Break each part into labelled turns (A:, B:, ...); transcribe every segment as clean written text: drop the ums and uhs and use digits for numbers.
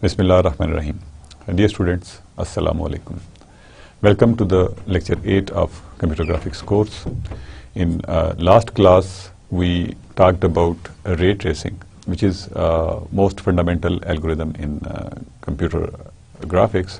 A: Bismillah ar-Rahman ar-Rahim. Dear students, Assalamu alaikum. Welcome to the lecture 8 of Computer Graphics course. In last class, we talked about ray tracing, which is most fundamental algorithm in computer graphics.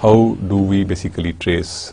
A: how do we basically trace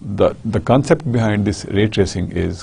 A: The concept behind this ray tracing is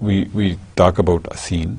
A: we talk about a scene.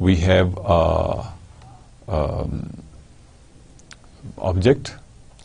A: we have object,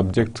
A: object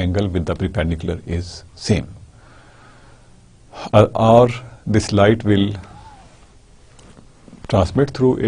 A: angle with the perpendicular is same, or this light will transmit through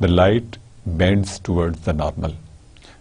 A: the light bends towards the normal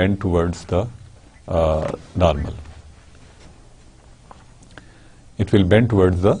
A: bend towards the normal. It will bend towards the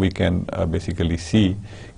A: we can basically see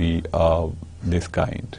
A: be this kind.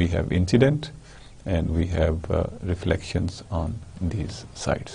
A: we have incident and we have reflections on these sides.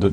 A: the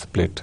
A: split,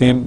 A: same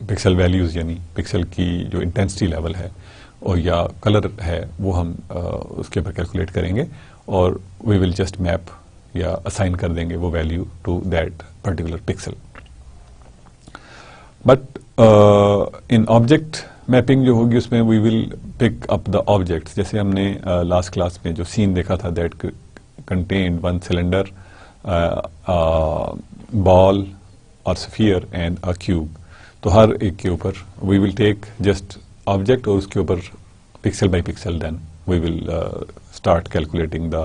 A: pixel values یعنی pixel کی جو intensity level ہے اور یا colour ہے وہ ہم اس کے اوپر کیلکولیٹ کریں گے اور وی ول جسٹ میپ یا اسائن کر دیں گے وہ value to that particular pixel. But in object mapping جو ہوگی اس میں we will pick up the objects. جیسے ہم نے لاسٹ کلاس میں جو سین دیکھا تھا دیٹ کنٹینڈ ون سلنڈر, بال اور اسفیئر اینڈ اے کیوب. تو ہر ایک کے اوپر we will take just object اور اس کے اوپر pixel by pixel then we will start calculating the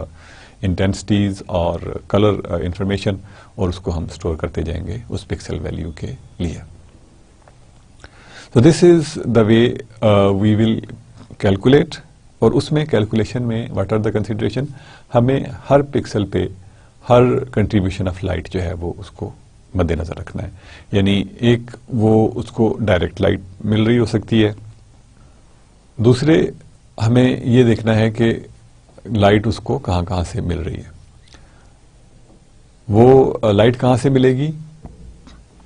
A: intensities اور کلر انفارمیشن اور اس کو ہم اسٹور کرتے جائیں گے اس پکسل ویلیو کے لیے. So this is the way we will calculate. اور اس میں کیلکولیشن میں واٹ آر دا کنسیڈریشن, ہمیں ہر پکسل پہ ہر کنٹریبیوشن آف لائٹ جو ہے وہ اس کو مد نظر رکھنا ہے. یعنی ایک وہ اس کو ڈائریکٹ لائٹ مل رہی ہو سکتی ہے, دوسرے ہمیں یہ دیکھنا ہے کہ لائٹ اس کو کہاں کہاں سے مل رہی ہے. وہ لائٹ کہاں سے ملے گی,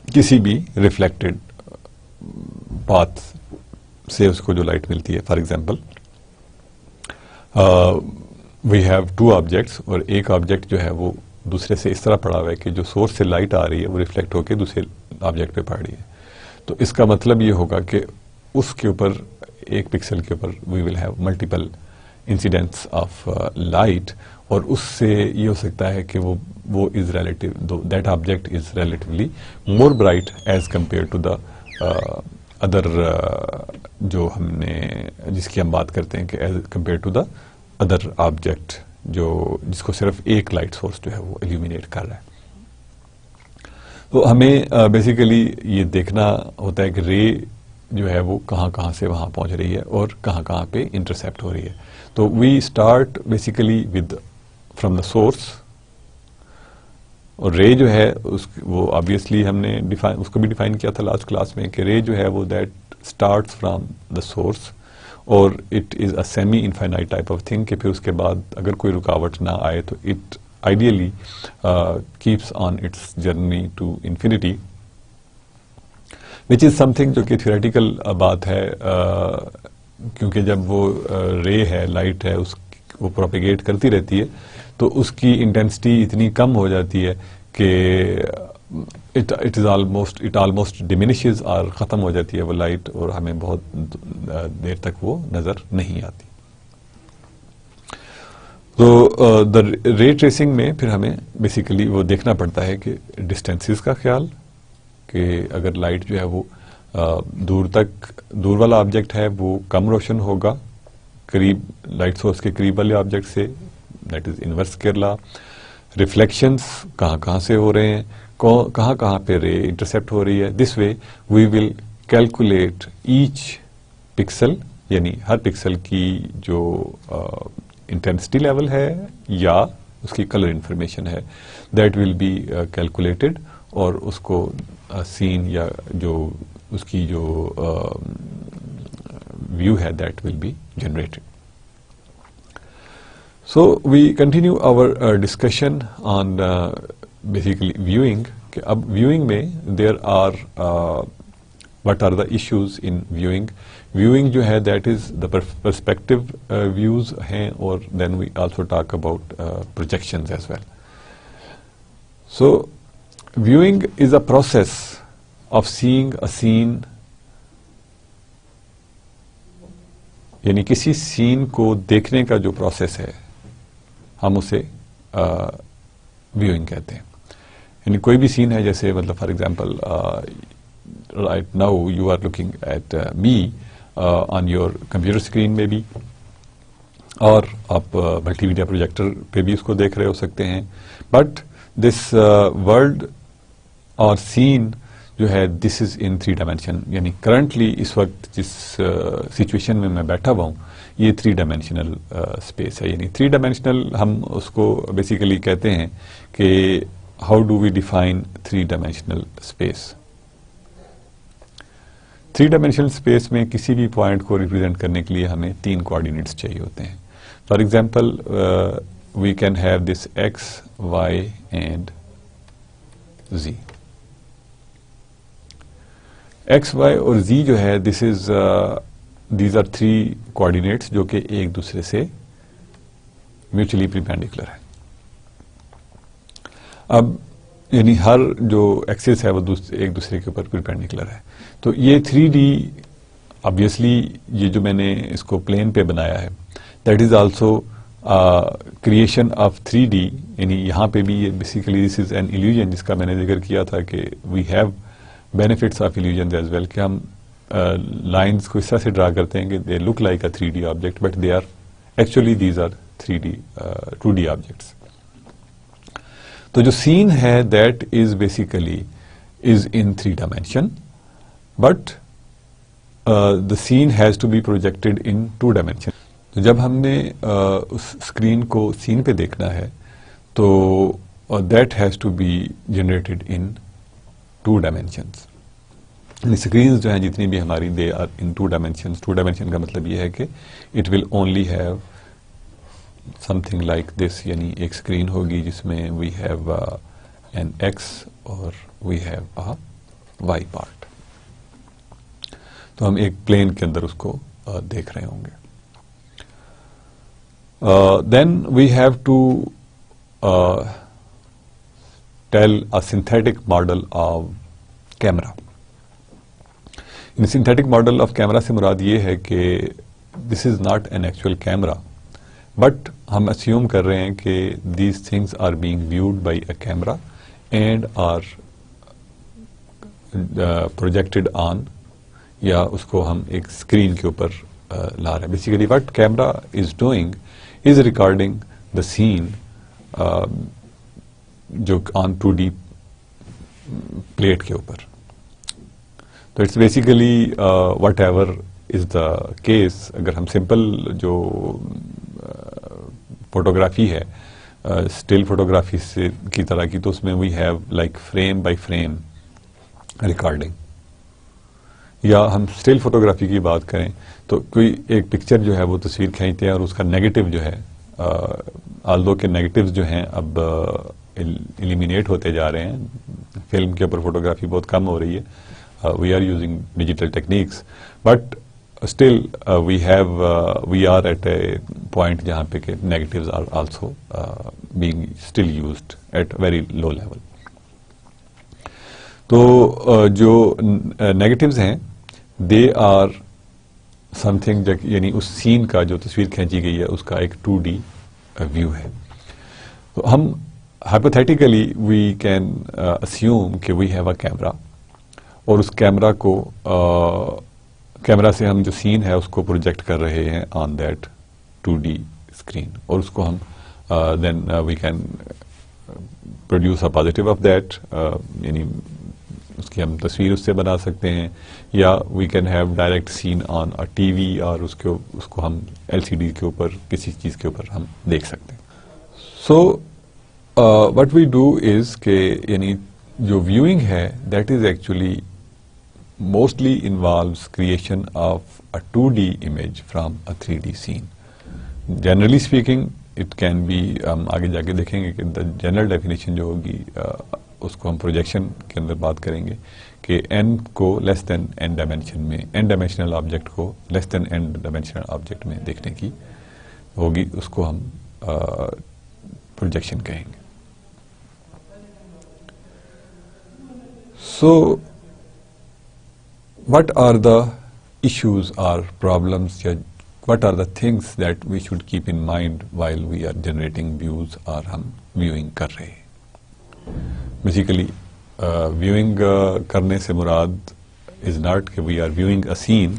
A: کسی بھی ریفلیکٹڈ پاتھ سے اس کو جو لائٹ ملتی ہے. For example we have two objects اور ایک آبجیکٹ جو ہے وہ دوسرے سے اس طرح پڑا ہوا ہے کہ جو سورس سے لائٹ آ رہی ہے وہ ریفلیکٹ ہو کے دوسرے آبجیکٹ پہ پڑ رہی ہے. تو اس کا مطلب یہ ہوگا کہ اس کے اوپر ایک پکسل کے اوپر we will have multiple incidents of light, اور اس سے یہ ہو سکتا ہے کہ وہ is relative that object is relatively more bright as compare to the other جو ہم نے جس کی ہم بات کرتے ہیں کہ as compare to the other object جس کو صرف ایک لائٹ سورس جو ہے وہ ایلومینیٹ کر رہا ہے. تو ہمیں بیسیکلی یہ دیکھنا ہوتا ہے کہ رے جو ہے وہ کہاں کہاں سے وہاں پہنچ رہی ہے اور کہاں کہاں پہ انٹرسیپٹ ہو رہی ہے. تو we start basically with from the source, اور رے جو ہے وہ آبویسلی ہم نے اس کو بھی ڈیفائن کیا تھا لاسٹ کلاس میں کہ رے جو ہے وہ that starts from the source اور it is a semi infinite type of thing, کہ پھر اس کے بعد اگر کوئی رکاوٹ نہ آئے تو it ideally keeps on its journey to infinity, which is something جو کہ تھیوریٹیکل بات ہے, کیونکہ جب وہ رے ہے لائٹ ہے وہ پروپیگیٹ کرتی رہتی ہے تو اس کی انٹینسٹی اتنی کم ہو جاتی ہے کہ اٹ آلموسٹ ڈیمینشز اور ختم ہو جاتی ہے وہ لائٹ, اور ہمیں بہت دیر تک وہ نظر نہیں آتی. تو دا رے ٹریسنگ میں پھر ہمیں بیسیکلی وہ دیکھنا پڑتا ہے کہ ڈسٹینسز کا خیال, کہ اگر لائٹ جو ہے وہ دور والا آبجیکٹ ہے وہ کم روشن ہوگا قریب لائٹ سورس کے قریب والے آبجیکٹ سے, that is inverse Kerala. Reflections کہاں کہاں سے ہو رہے ہیں, کہاں کہاں پہ رے انٹرسیپٹ ہو رہی ہے. دس وے وی ول کیلکولیٹ ایچ پکسل, یعنی ہر پکسل کی جو انٹینسٹی لیول ہے یا اس کی کلر انفارمیشن ہے دیٹ ول بی کیلکولیٹڈ, اور اس کو سین یا جو اس کی جو ویو ہے that will be generated. So we continue our discussion on basically viewing. کہ اب viewing میں there are what are the issues in viewing. Viewing جو ہے that is the perspective views ہیں, اور then we also talk about projections as well. So viewing is a process of seeing a scene, یعنی کسی سین کو دیکھنے کا جو پروسیس ہے ہم اسے ویونگ کہتے ہیں. یعنی کوئی بھی سین ہے, جیسے مطلب for example right now you are looking at me on your computer screen میں بھی, اور آپ ملٹی میڈیا پروجیکٹر پہ بھی اس کو دیکھ رہے ہو سکتے ہیں. بٹ دس ورلڈ اور سین جو ہے دس از ان 3 ڈائمینشن, یعنی کرنٹلی اس وقت جس سچویشن میں بیٹھا ہوا ہوں یہ 3 ڈائمینشنل اسپیس ہے. یعنی 3 ڈائمینشنل ہم اس کو بیسیکلی کہتے ہیں کہ how do we define 3 dimensional space. 3 dimensional space میں کسی بھی پوائنٹ کو ریپرزینٹ کرنے کے لیے ہمیں 3 کوآرڈینیٹس چاہیے ہوتے ہیں. For example we can have this X, Y and Z. X Y اور زی جو ہے دیز آر 3 کوآرڈینیٹس جو کہ ایک دوسرے سے میوچلی پرپینڈیکولر ہے. اب یعنی ہر جو ایکسس ہے وہ ایک دوسرے کے اوپر پرپینڈیکولر ہے. تو یہ 3D obviously یہ جو میں نے اس کو پلین پہ بنایا ہے that is also creation of 3D. یعنی یہاں پہ بھی یہ basically this is an illusion جس کا میں نے ذکر کیا تھا کہ we have benefits of illusion as well, کہ ہم لائنس کو اس طرح سے ڈرا کرتے ہیں کہ they look like a 3D object but they are actually these are 2D objects. تو جو سین ہے that is basically is in 3 dimension but the scene has to be projected in 2 dimension. تو جب ہم نے اس اسکرین کو سین پہ دیکھنا ہے تو that has to be generated in 2 dimensions. Screens جو ہیں جتنی بھی ہماری they are in 2 dimensions. 2 dimension کا مطلب یہ ہے کہ it will only have something like this, یعنی ایک اسکرین ہوگی جس میں we have an X اور we have a Y part. تو ہم ایک پلین کے اندر اس کو دیکھ رہے ہوں گے. Then we have to tell a synthetic model of camera. Synthetic model of camera سے مراد یہ ہے کہ this is not an actual camera but ہم اسیوم کر رہے ہیں کہ these things are being viewed by a camera and are projected on, یا اس کو ہم ایک اسکرین کے اوپر لا رہے ہیں. Basically what camera is doing is recording the scene جو آن 2D پلیٹ کے اوپر. تو it's basically whatever is the case. اگر ہم سمپل جو فوٹوگرافی ہے اسٹل فوٹوگرافی سے کی طرح کی, تو اس میں we have like frame by frame recording. یا ہم اسٹل فوٹوگرافی کی بات کریں تو کوئی ایک پکچر جو ہے وہ تصویر کھینچتے ہیں اور اس کا نیگیٹو جو ہے, آلدو کے نیگیٹوز جو ہیں اب ایلیمینیٹ ہوتے جا رہے ہیں, فلم کے اوپر فوٹوگرافی بہت کم ہو رہی ہے, we are using digital techniques but still we are at a point جہاں پہ کہ negatives are also being still used at very low level. تو جو نیگیٹوز ہیں دے آر سم تھنگ, یعنی اس سین کا جو تصویر کھینچی گئی ہے اس کا ایک 2D ویو ہے. تو ہم ہائپوتھیٹیکلی وی کین اسیوم کہ وی ہیو اے کیمرا, اور اس کیمرا کو کیمرا سے ہم جو سین ہے اس کو پروجیکٹ کر رہے ہیں آن دیٹ 2D اسکرین, اور اس کو ہم then we can produce a positive of that, یعنی اس کی ہم تصویر اس سے بنا سکتے ہیں, یا we can have direct scene on a TV اور اس کو ہم LCD کے اوپر کسی چیز کے اوپر ہم دیکھ سکتے ہیں. So what we do is کہ یعنی جو ویوئنگ ہے that is actually mostly involves creation of a 2D image from a 3D scene. Generally speaking it can be, ہم آگے جا کے دیکھیں گے کہ دا جنرل ڈیفینیشن جو ہوگی اس کو ہم پروجیکشن کے اندر بات کریں گے کہ n کو لیس دین n ڈائمینشن میں, n ڈائمینشنل آبجیکٹ کو لیس دین n ڈائمینشنل آبجیکٹ میں دیکھنے کی ہوگی, اس کو ہم پروجیکشن کہیں گے. So what are the issues or problems, یا what are the things that we should keep in mind while we are generating views, اور ہم ویوئنگ کر رہے ہیں. بیسیکلی ویوئنگ کرنے سے مراد از ناٹ کہ we are viewing a scene,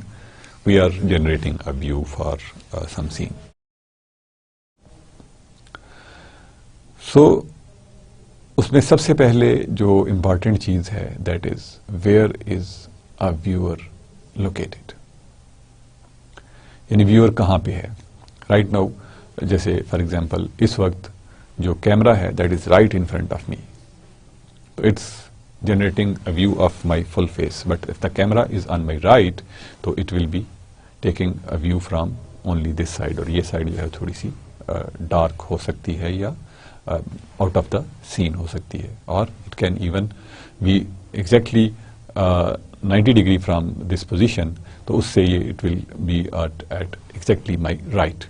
A: we are generating a view for some scene. So اس میں سب سے پہلے جو امپارٹنٹ چیز ہے that is where is a viewer located, یعنی ویور کہاں پہ ہے. رائٹ ناؤ جیسے فار ایگزامپل اس وقت جو کیمرا ہے that is right in front of me, it's generating a view of my full face, but if the camera is on my right so it will be taking a view from only this side, اور یہ side جو ہے تھوڑی سی dark ہو سکتی ہے یا out of the سین ہو سکتی ہے, اور it can even be exactly 90 degree from this position, تو اس سے یہ it will be at exactly my right.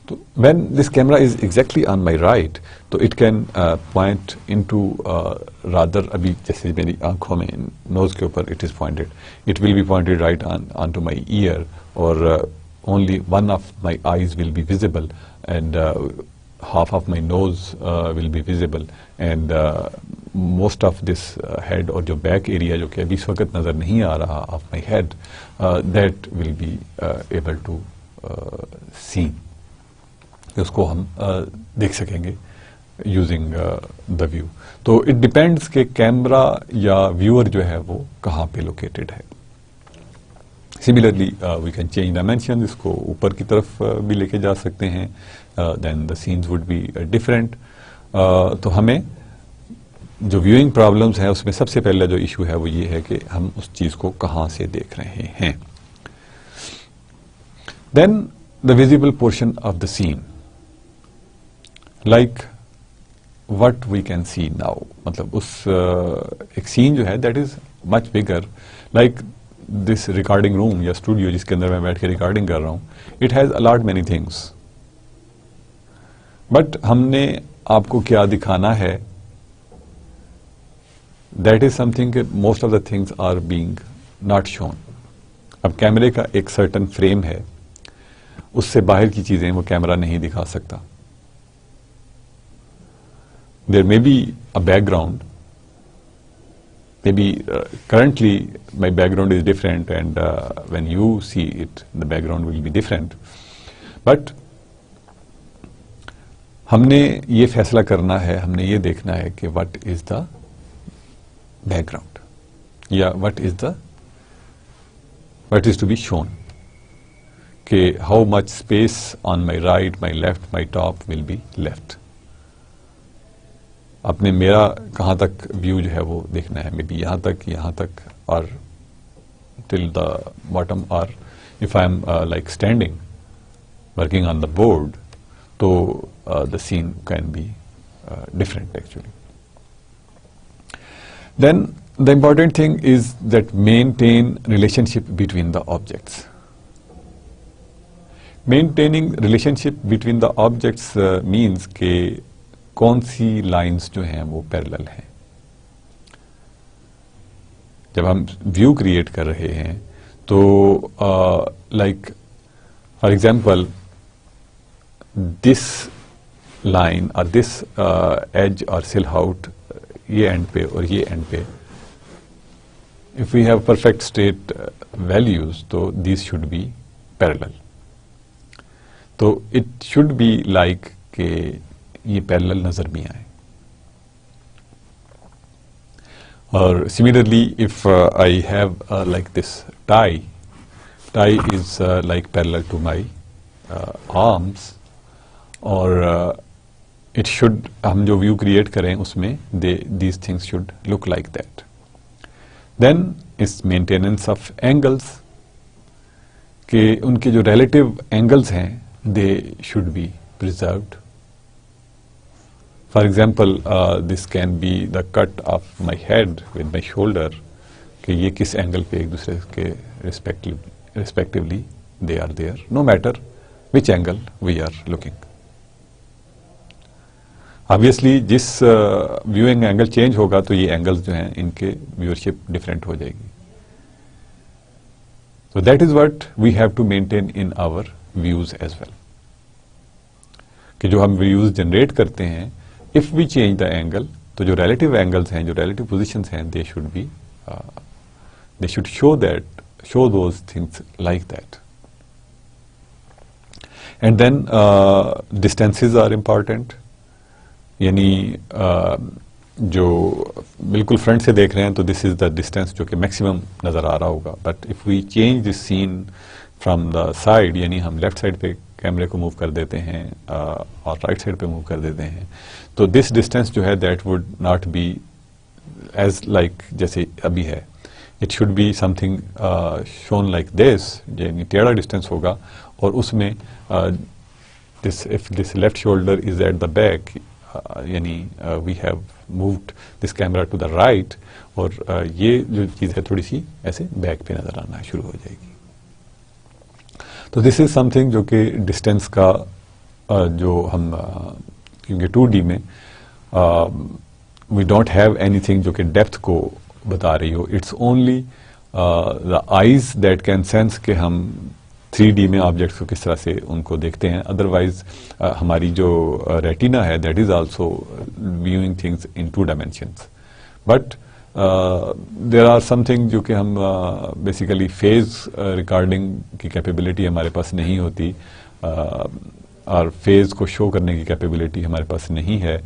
A: So when this camera is exactly on my right, تو it can point into rather ابھی جیسے میری آنکھوں میں nose کے اوپر it is pointed, it will be pointed right onto my ear, or only one of my eyes will be visible, and half of my nose will be visible, and most of this head اور جو back area جو کہ ابھی اس وقت نظر نہیں آ رہا of my head, that will be able to see, اس کو ہم دیکھ سکیں گے یوزنگ دا ویو. تو اٹ ڈپینڈس کہ کیمرا یا ویور جو ہے وہ کہاں پہ لوکیٹڈ ہے. Similarly we can change dimension, اس کو اوپر کی طرف بھی لے کے جا سکتے ہیں, then the sons would be different. تو ہمیں جو ویونگ پرابلمس ہیں اس میں سب سے پہلا جو ایشو ہے وہ یہ ہے کہ ہم اس چیز کو کہاں سے دیکھ رہے ہیں. Then the visible portion of the scene, like what we can see now, مطلب اس ایک سین جو ہے that is much bigger, like this recording room یا اسٹوڈیو جس کے اندر میں بیٹھ کے ریکارڈنگ کر رہا ہوں, it has a lot many things, but ہم نے آپ کو کیا دکھانا ہے, دیٹ از سم تھنگ کہ most of the things are being not shown. اب کیمرے کا ایک سرٹن فریم ہے, اس سے باہر کی چیزیں وہ کیمرہ نہیں دکھا سکتا. دیر may be a back ground, may be currently my back ground is different, and when you see it the بیک ground will be different, but ہم نے یہ فیصلہ کرنا ہے, ہم نے یہ دیکھنا ہے کہ وٹ از دا بیک گراؤنڈ, یا what is to be shown, کہ how much space on my right, my left, my top will be left. اپنے میرا کہاں تک ویو جو ہے وہ دیکھنا ہے, مے بی یہاں تک, اور ٹل دا باٹم, اور if I am like standing working on the board, تو the scene can be different actually. Then the important thing is that maintain relationship between the objects. Maintaining relationship between the objects means کہ کون سی lines جو ہیں وہ parallel ہیں. جب ہم view create کر رہے ہیں تو like for example this line اور this edge اور silhouette یہ اینڈ پہ اور یہ اینڈ پہ, if we have perfect straight values تو these should be parallel. تو it should be like کہ یہ parallel نظر بھی آئے. اور similarly if I have like this tie is like parallel to my arms, اور اٹ شوڈ, ہم جو ویو کریٹ کریں اس میں these things should look like that. Then is maintenance of angles, کہ ان کے جو ریلیٹو اینگلس ہیں they should be preserved. For example this can be the cut of my head with my shoulder, کہ یہ کس اینگل پہ ایک دوسرے کے respectively they are there, no matter which angle we are looking. Obviously جس weaving angle change ہوگا تو یہ اینگلز جو ہیں ان کے ویورشپ ڈفرینٹ ہو جائے گی. So that is what we have to maintain in our views as well. کہ جو ہم views generate کرتے ہیں, if we change the angle, تو جو relative angles ہیں, جو relative positions ہیں, they should be, they should show those things like that. And then distances are important. یعنی جو بالکل فرنٹ سے دیکھ رہے ہیں تو دس از دا ڈسٹینس جو کہ میکسیمم نظر آ رہا ہوگا, but if we change this scene from the side, یعنی ہم لیفٹ سائڈ پہ کیمرے کو موو کر دیتے ہیں اور رائٹ سائڈ پہ موو کر دیتے ہیں, تو دس ڈسٹینس جو ہے that would not be as like جیسے ابھی ہے. It should be something shown like this, یعنی ٹیڑھا ڈسٹینس ہوگا, اور اس میں if this left shoulder is at the back, یعنی we have moved this camera to the right, اور یہ جو چیز ہے تھوڑی سی ایسے بیک پہ نظر آنا شروع ہو جائے گی. تو دس از سم تھنگ جو کہ ڈسٹینس کا جو ہم کیونکہ 2D میں we don't have anything جو کہ ڈیپتھ کو بتا رہی ہو. It's only the eyes that can sense کہ ہم 3D میں آبجیکٹس کو کس طرح سے ان کو دیکھتے ہیں. ادروائز ہماری جو ریٹینا ہے that is also viewing things in 2 dimensions. But there are something جو کہ ہم بیسیکلی فیز ریکارڈنگ کی کیپیبلٹی ہمارے پاس نہیں ہوتی, اور فیز کو شو کرنے کی کیپیبلٹی ہمارے پاس نہیں ہے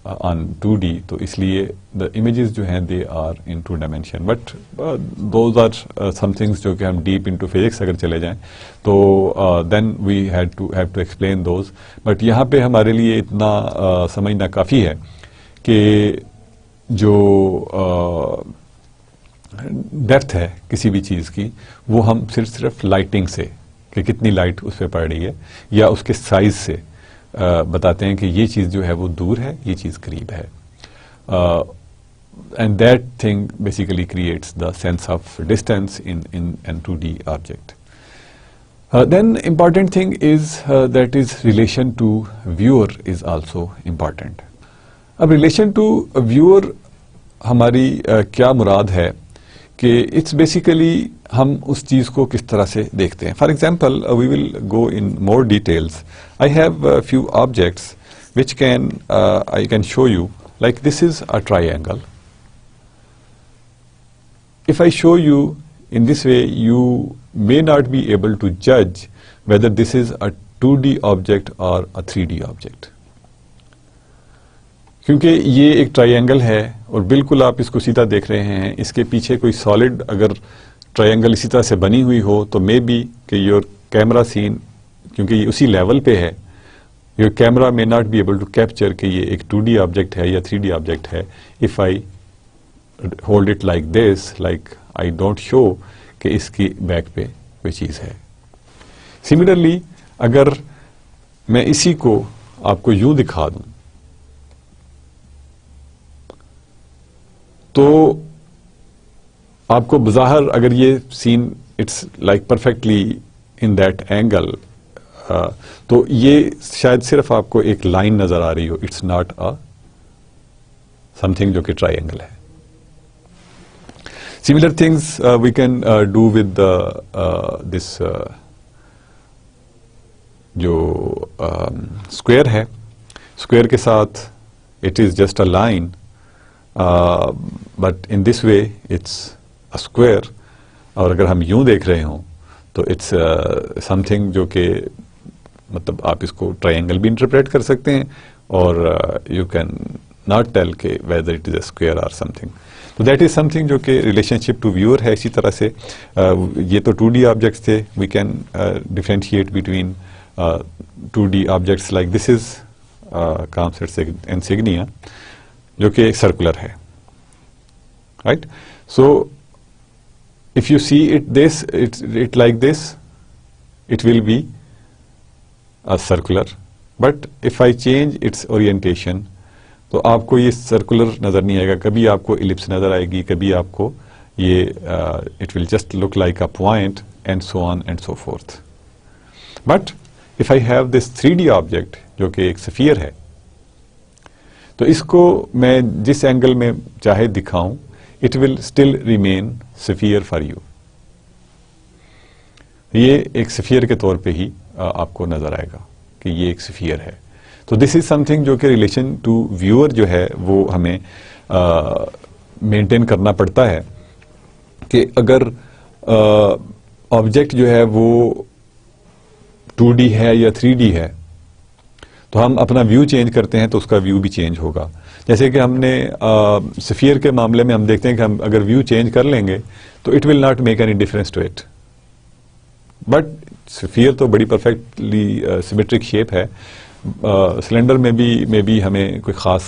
A: آن 2D, تو اس لیے دا امیجز جو ہیں they are in 2 dimension. But those are some things جو کہ ہم ڈیپ انٹو فزکس اگر چلے جائیں تو then we have to explain those. But یہاں پہ ہمارے لیے اتنا سمجھنا کافی ہے کہ جو ڈیپتھ ہے کسی بھی چیز کی وہ ہم صرف لائٹنگ سے, کہ کتنی لائٹ اس پہ پڑ رہی ہے, یا اس کے سائز سے بتاتے ہیں کہ یہ چیز جو ہے وہ دور ہے, یہ چیز قریب ہے. And that thing basically creates the sense of distance in 2D object. Then important thing is that is relation to viewer is also important. اب ریلیشن ٹو ویور ہماری کیا مراد ہے کہ اٹس بیسیکلی ہم اس چیز کو کس طرح سے دیکھتے ہیں. For example we will go in more details. I have few objects which I can show you like this is a triangle. If I show you in this way, you may not be able to judge whether this is a 2D object or a 3D object. کیونکہ یہ ایک triangle ہے اور بالکل آپ اس کو سیدھا دیکھ رہے ہیں, اس کے پیچھے کوئی سالڈ اگر ٹرائنگل اسی طرح سے بنی ہوئی ہو تو مے بی کہ یور کیمرا سین, کیونکہ یہ اسی لیول پہ ہے, your camera may not be able to capture کہ یہ ایک 2D آبجیکٹ ہے یا 3D آبجیکٹ ہے. If I hold it like this, like I don't show کہ اس کی بیک پہ کوئی چیز ہے. سملرلی اگر میں اسی کو آپ کو یوں دکھا دوں تو آپ کو بظاہر اگر یہ scene it's like perfectly in that angle, تو یہ شاید صرف آپ کو ایک لائن نظر آ رہی ہو, اٹس ناٹ سم تھنگ جو کہ ٹرائنگل ہے. Similar things we can do with this جو square ہے. square کے ساتھ it is just a line, but in this way it's a square. اور اگر ہم یوں دیکھ رہے ہوں تو it's something جو کہ مطلب آپ اس کو triangle بھی انٹرپریٹ کر سکتے ہیں, اور you can not tell کہ whether it is a square or something. تو دیٹ از سم تھنگ جو کہ ریلیشن شپ ٹو ویور ہے. اسی طرح سے یہ تو 2D آبجیکٹس تھے, we can differentiate between 2D objects like this is COMSATS insignia جو کہ ایک سرکولر ہے, right. So if you see it like this it will be circular, but if I change its orientation تو آپ کو یہ circular نظر نہیں آئے گا, کبھی آپ کو الپس نظر آئے گی, کبھی آپ کو یہ it will just look like a point and so on and so forth. But if I have this 3D object جو کہ ایک سفیر ہے, تو اس کو میں جس اینگل میں چاہے دکھاؤں اٹ ول اسٹل ریمین سفیر فار یو. یہ ایک سفیر کے طور پہ ہی آپ کو نظر آئے گا کہ یہ ایک سفیر ہے. تو دس از سم تھنگ جو کہ ریلیشن ٹو ویور جو ہے وہ ہمیں مینٹین کرنا پڑتا ہے کہ اگر آبجیکٹ جو ہے وہ 2D ہے یا 3D ہے تو ہم اپنا ویو چینج کرتے ہیں تو اس کا ویو بھی چینج ہوگا. جیسے کہ ہم نے سفیر کے معاملے میں ہم دیکھتے ہیں کہ ہم اگر ویو چینج کر لیں گے تو it will not make any difference to it. But sphere تو بڑی پرفیکٹلی سیمیٹرک شیپ ہے, سلنڈر میں بھی ہمیں کوئی خاص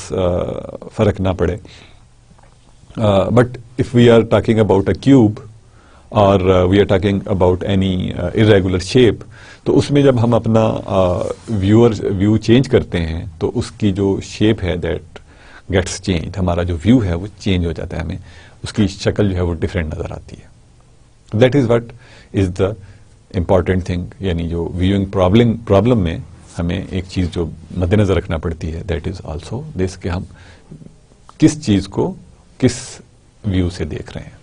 A: فرق نہ پڑے. But if we are talking about a cube اور we are talking about any irregular shape, تو اس میں جب ہم اپنا ویو چینج کرتے ہیں تو اس کی جو شیپ ہے دیٹ گیٹس چینج, ہمارا جو ویو ہے وہ چینج ہو جاتا ہے, ہمیں اس کی شکل جو ہے وہ ڈفرینٹ نظر آتی ہے. That is what is the important thing, یعنی جو ویونگ پرابلم میں ہمیں ایک چیز جو مد نظر رکھنا پڑتی ہے دیٹ از آلسو دس, کہ ہم کس چیز کو کس ویو سے دیکھ رہے ہیں.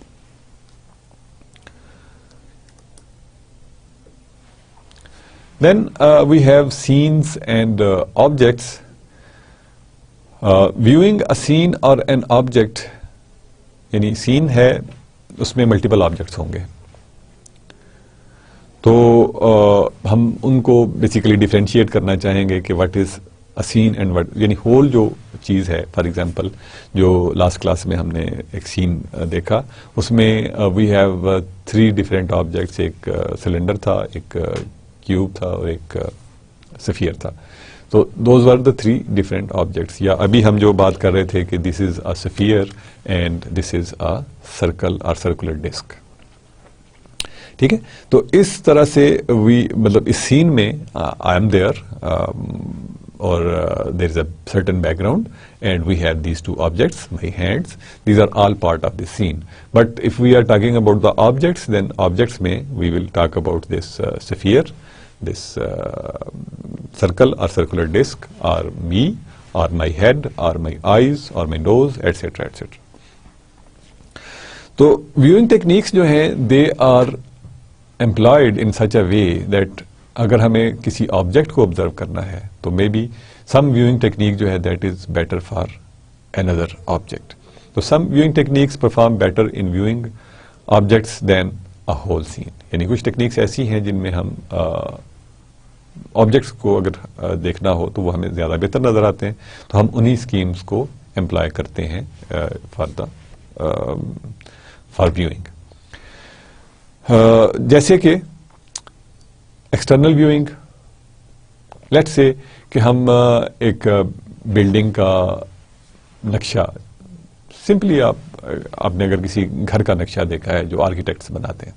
A: Then we have scenes and objects. Viewing a scene or an object, یعنی scene ہے اس میں ملٹیپل آبجیکٹس ہوں گے, تو ہم ان کو بیسیکلی ڈیفرینشیٹ کرنا چاہیں گے کہ what is a scene and what, یعنی ہول جو چیز ہے. فار ایگزامپل جو لاسٹ کلاس میں ہم نے ایک سین دیکھا, اس میں وی ہیو 3 ڈفرینٹ آبجیکٹس, ایک سلنڈر تھا, ایک کیوب تھا اور ایک سفیر تھا. تو those are the 3 different objects. یا ابھی ہم جو بات کر رہے تھے کہ دس از اے سفیر and this is a circle اور سرکولر ڈسک. ٹھیک ہے, تو اس طرح سے مطلب اس سین میں آئی ایم دیئر اور دیر از a certain back ground and we have these 2 objects, my hands, these are all part of this scene. But if we are talking about the objects, then objects میں we will talk about this سفیر, this circle or circular disc, or me, or my head, or my eyes, or my nose, etc. etc. تو viewing techniques جو ہیں they are employed in such a way that اگر ہمیں کسی object کو observe کرنا ہے تو maybe some viewing technique جو ہے that is better for another object. تو some viewing techniques perform better in viewing objects than a whole scene. یعنی کچھ ٹیکنیکس ایسی ہیں جن میں ہم آبجیکٹس کو اگر دیکھنا ہو تو وہ ہمیں زیادہ بہتر نظر آتے ہیں, تو ہم انہی اسکیمس کو امپلائی کرتے ہیں فار ویونگ. جیسے کہ ایکسٹرنل ویونگ, لیٹس سے کہ ہم ایک بلڈنگ کا نقشہ, سمپلی آپ نے اگر کسی گھر کا نقشہ دیکھا ہے جو آرکیٹیکٹس بناتے ہیں,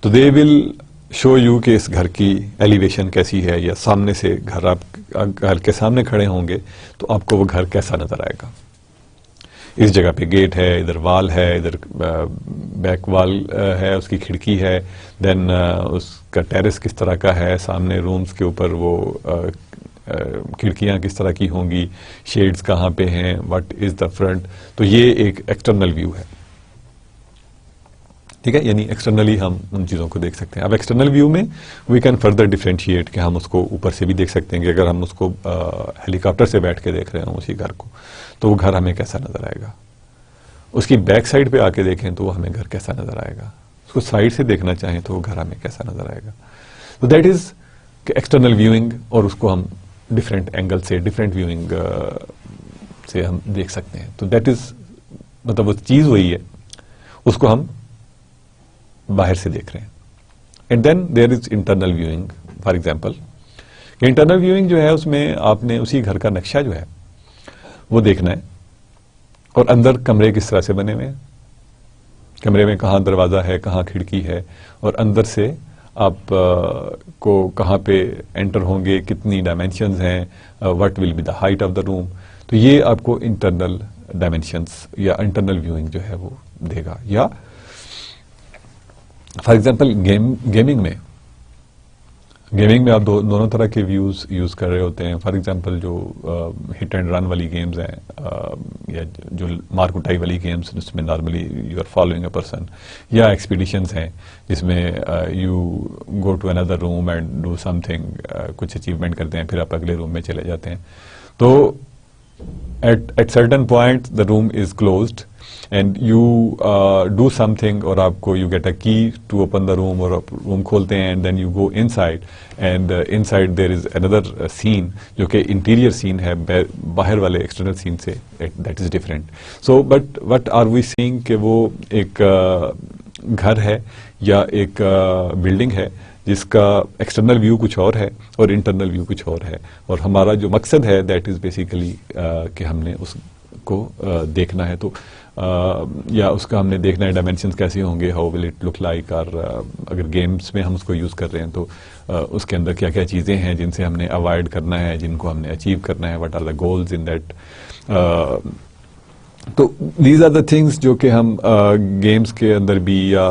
A: تو دے ول شو یو کہ اس گھر کی ایلیویشن کیسی ہے, یا سامنے سے آپ گھر کے سامنے کھڑے ہوں گے تو آپ کو وہ گھر کیسا نظر آئے گا. اس جگہ پہ گیٹ ہے, ادھر وال ہے, ادھر بیک وال ہے, اس کی کھڑکی ہے, دین اس کا ٹیرس کس طرح کا ہے, سامنے رومز کے اوپر وہ کھڑکیاں کس طرح کی ہوں گی, شیڈز کہاں پہ ہیں, واٹ از دا فرنٹ. تو یہ ایک ایکسٹرنل ویو ہے. ٹھیک ہے, یعنی ایکسٹرنلی ہم ان چیزوں کو دیکھ سکتے ہیں. اب ایکسٹرنل ویو میں وی کین فردر ڈیفرینشیٹ کہ ہم اس کو اوپر سے بھی دیکھ سکتے ہیں, کہ اگر ہم اس کو ہیلی کاپٹر سے بیٹھ کے دیکھ رہے ہوں اسی گھر کو تو وہ گھر ہمیں کیسا نظر آئے گا. اس کی بیک سائڈ پہ آ کے دیکھیں تو وہ ہمیں گھر کیسا نظر آئے گا. اس کو سائڈ سے دیکھنا چاہیں تو وہ گھر ہمیں کیسا نظر آئے گا. تو دیٹ از ایکسٹرنل ویونگ, اور اس کو ہم ڈفرینٹ اینگل سے, ڈفرینٹ ویونگ سے ہم دیکھ سکتے ہیں. تو دیٹ از مطلب وہ چیز وہی ہے, اس کو ہم باہر سے دیکھ رہے ہیں. And then there is internal viewing. For example internal viewing جو ہے اس میں آپ نے اسی گھر کا نقشہ جو ہے وہ دیکھنا ہے, اور اندر کمرے کس طرح سے بنے ہوئے ہیں, کمرے میں کہاں دروازہ ہے, کہاں کھڑکی ہے, اور اندر سے آپ کو کہاں پہ انٹر ہوں گے, کتنی ڈائمینشنز ہیں, what will be the height of the room. تو یہ آپ کو انٹرنل ڈائمینشنز یا انٹرنل ویونگ جو ہے وہ دے گا. یا فار ایگزامپل گیمنگ میں آپ دونوں طرح کے ویوز یوز کر رہے ہوتے ہیں. فار ایگزامپل جو ہٹ اینڈ رن والی گیمز ہیں, یا جو مار کٹائی والی گیمز جس میں normally you are following a person, یا ایکسپیڈیشنز ہیں جس میں یو گو ٹو اندر room and do something, کچھ اچیومنٹ کرتے ہیں, پھر آپ اگلے روم میں چلے جاتے ہیں. تو at certain point the room is closed and you do something, اور آپ کو یو گیٹ اے کی ٹو اوپن دا روم, اور آپ روم کھولتے ہیں, and then you go inside, and inside there is اندر سین جو کہ انٹیریئر سین ہے, باہر والے ایکسٹرنل سین سے that is different. So but what are we seeing کہ وہ ایک گھر ہے یا ایک بلڈنگ ہے جس کا ایکسٹرنل ویو کچھ اور ہے اور انٹرنل ویو کچھ اور ہے, اور ہمارا جو مقصد ہے دیٹ از بیسیکلی کہ ہم نے اس کو دیکھنا ہے تو یا اس کا ہم نے دیکھنا ہے ڈائمینشنز کیسے ہوں گے, how will it look like, اور اگر گیمز میں ہم اس کو یوز کر رہے ہیں تو اس کے اندر کیا کیا چیزیں ہیں جن سے ہم نے اوائڈ کرنا ہے, جن کو ہم نے اچیو کرنا ہے, what are the goals in that. تو دیز آر دا تھنگس جو کہ ہم گیمز کے اندر بھی یا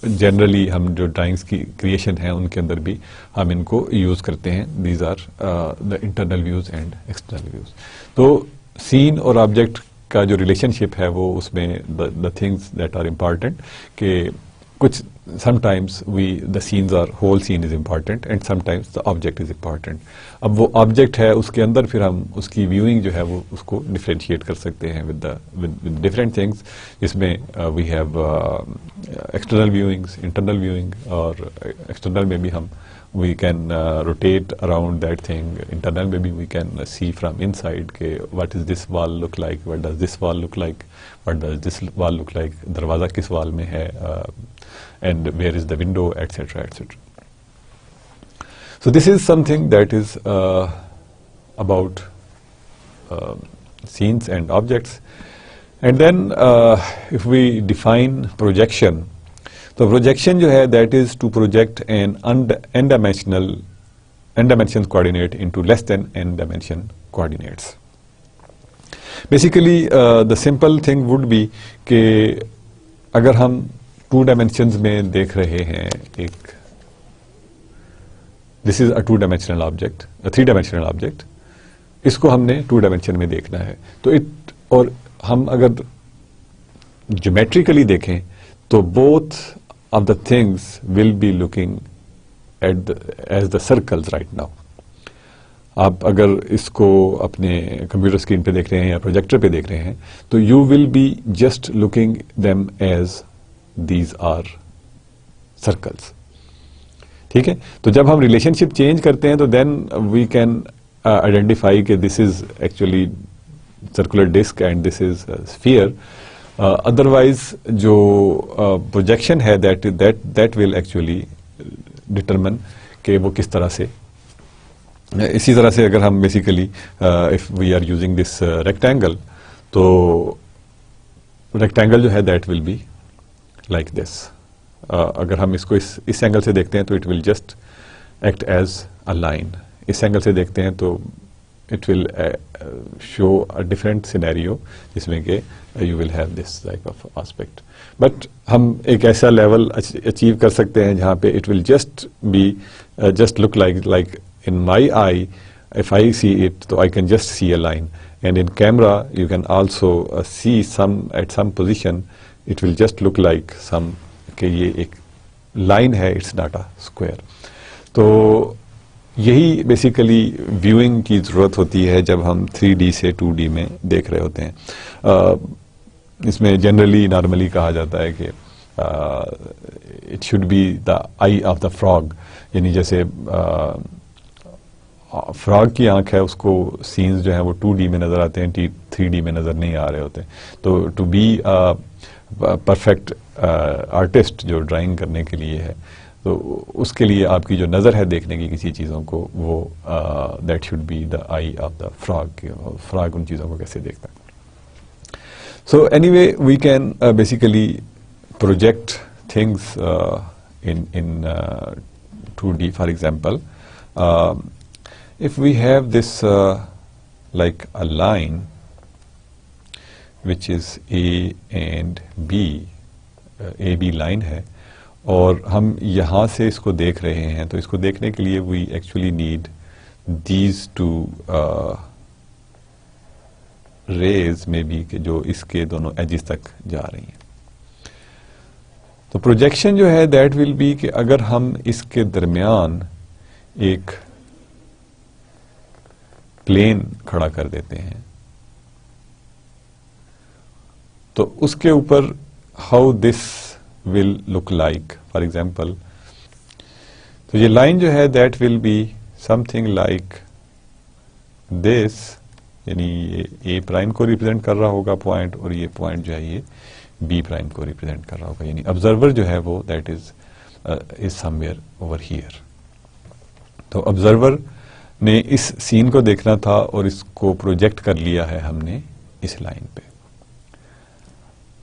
A: جنرلی ہم جو ڈرائنگس کی کریشن ہیں ان کے اندر بھی ہم ان کو یوز کرتے ہیں. These are the internal views and external views. تو سین اور آبجیکٹ کا جو ریلیشن شپ ہے وہ اس میں the things that are important کہ کچھ sometimes the scenes are whole scene is important and sometimes the object is important. اب وہ آبجیکٹ ہے اس کے اندر پھر ہم اس کی ویونگ جو ہے وہ اس کو ڈفرینشیٹ کر سکتے ہیں ود ڈفرینٹ تھنگس, جس میں we have external viewings, internal viewing, اور ایکسٹرنل میں بھی ہم we can rotate around that thing. Internal maybe we can see from inside ke what is this wall look like, what does this wall look like, what does this wall look like, darwaza kis wall mein hai, and where is the window, etc, etc. So this is something that is about scenes and objects. And then if we define projection, تو projection جو ہے that is to project an n dimension coordinate into less than n dimension coordinates. Basically the simple thing would be کہ اگر ہم 2 dimensions میں دیکھ رہے ہیں ایک, this is a 2-dimensional object, a 3-dimensional object, اس کو ہم نے 2 dimension میں دیکھنا ہے تو اور ہم اگر جیومیٹریکلی دیکھیں تو both of the things will be looking as the circles right now. آپ اگر اس کو اپنے کمپیوٹر اسکرین پہ دیکھ رہے ہیں یا پروجیکٹر پہ دیکھ رہے ہیں تو you will be just looking them as these are circles. ٹھیک ہے, تو جب ہم ریلیشن شپ چینج کرتے ہیں تو then we can identify کہ this is actually circular disk and this is a sphere. Otherwise جو پروجیکشن ہے دیٹ ول ایکچولی ڈٹرمن کہ وہ کس طرح سے. اسی طرح سے اگر ہم basically if we are using this rectangle تو ریکٹینگل جو ہے that will be like this. اگر ہم اس کو اس اینگل سے دیکھتے ہیں تو it will just act as a line, اس اینگل سے دیکھتے ہیں تو it will show a different scenario جس میں کہ you will have this type of aspect. But ہم ایک ایسا لیول اچیو کر سکتے ہیں جہاں پہ it will just be just look like in my eye, if I see it تو I can just see a line, and in camera you can also see at some position it will just look like some کہ یہ ایک line ہے, it's not a square. تو یہی basically weaving کی ضرورت ہوتی ہے جب ہم 3D سے 2D میں دیکھ رہے ہوتے ہیں. اس میں جنرلی نارملی کہا جاتا ہے کہ it should be the eye of the frog, یعنی جیسے فراگ کی آنکھ ہے اس کو سینز جو ہیں وہ 2D میں نظر آتے ہیں, 3D میں نظر نہیں آ رہے ہوتے. تو ٹو بی پرفیکٹ آرٹسٹ جو ڈرائنگ کرنے کے لیے ہے تو اس کے لیے آپ کی جو نظر ہے دیکھنے کی کسی چیزوں کو وہ that should be the eye of the frog. Frog ان چیزوں کو کیسے دیکھتا ہے. So anyway we can basically project things in 2D. For example if we have this like a line which is A and B, AB line ہے اور ہم یہاں سے اس کو دیکھ رہے ہیں تو اس کو دیکھنے کے لیے we actually need these two rays میں بھی کہ جو اس کے دونوں ایجز تک جا رہی ہیں. تو پروجیکشن جو ہے that will be کہ اگر ہم اس کے درمیان ایک پلین کھڑا کر دیتے ہیں تو اس کے اوپر how this will look like. For example تو یہ لائن جو ہے that will be something like this, یعنی یہ اے پرائم کو ریپرزینٹ کر رہا ہوگا پوائنٹ, اور یہ پوائنٹ جو ہے یہ بی پرائم کو ریپرزینٹ کر رہا ہوگا, یعنی آبزرور جو ہے وہ that is some where over here. تو آبزرور نے اس سین کو دیکھنا تھا اور اس کو پروجیکٹ کر لیا ہے ہم نے اس لائن پہ.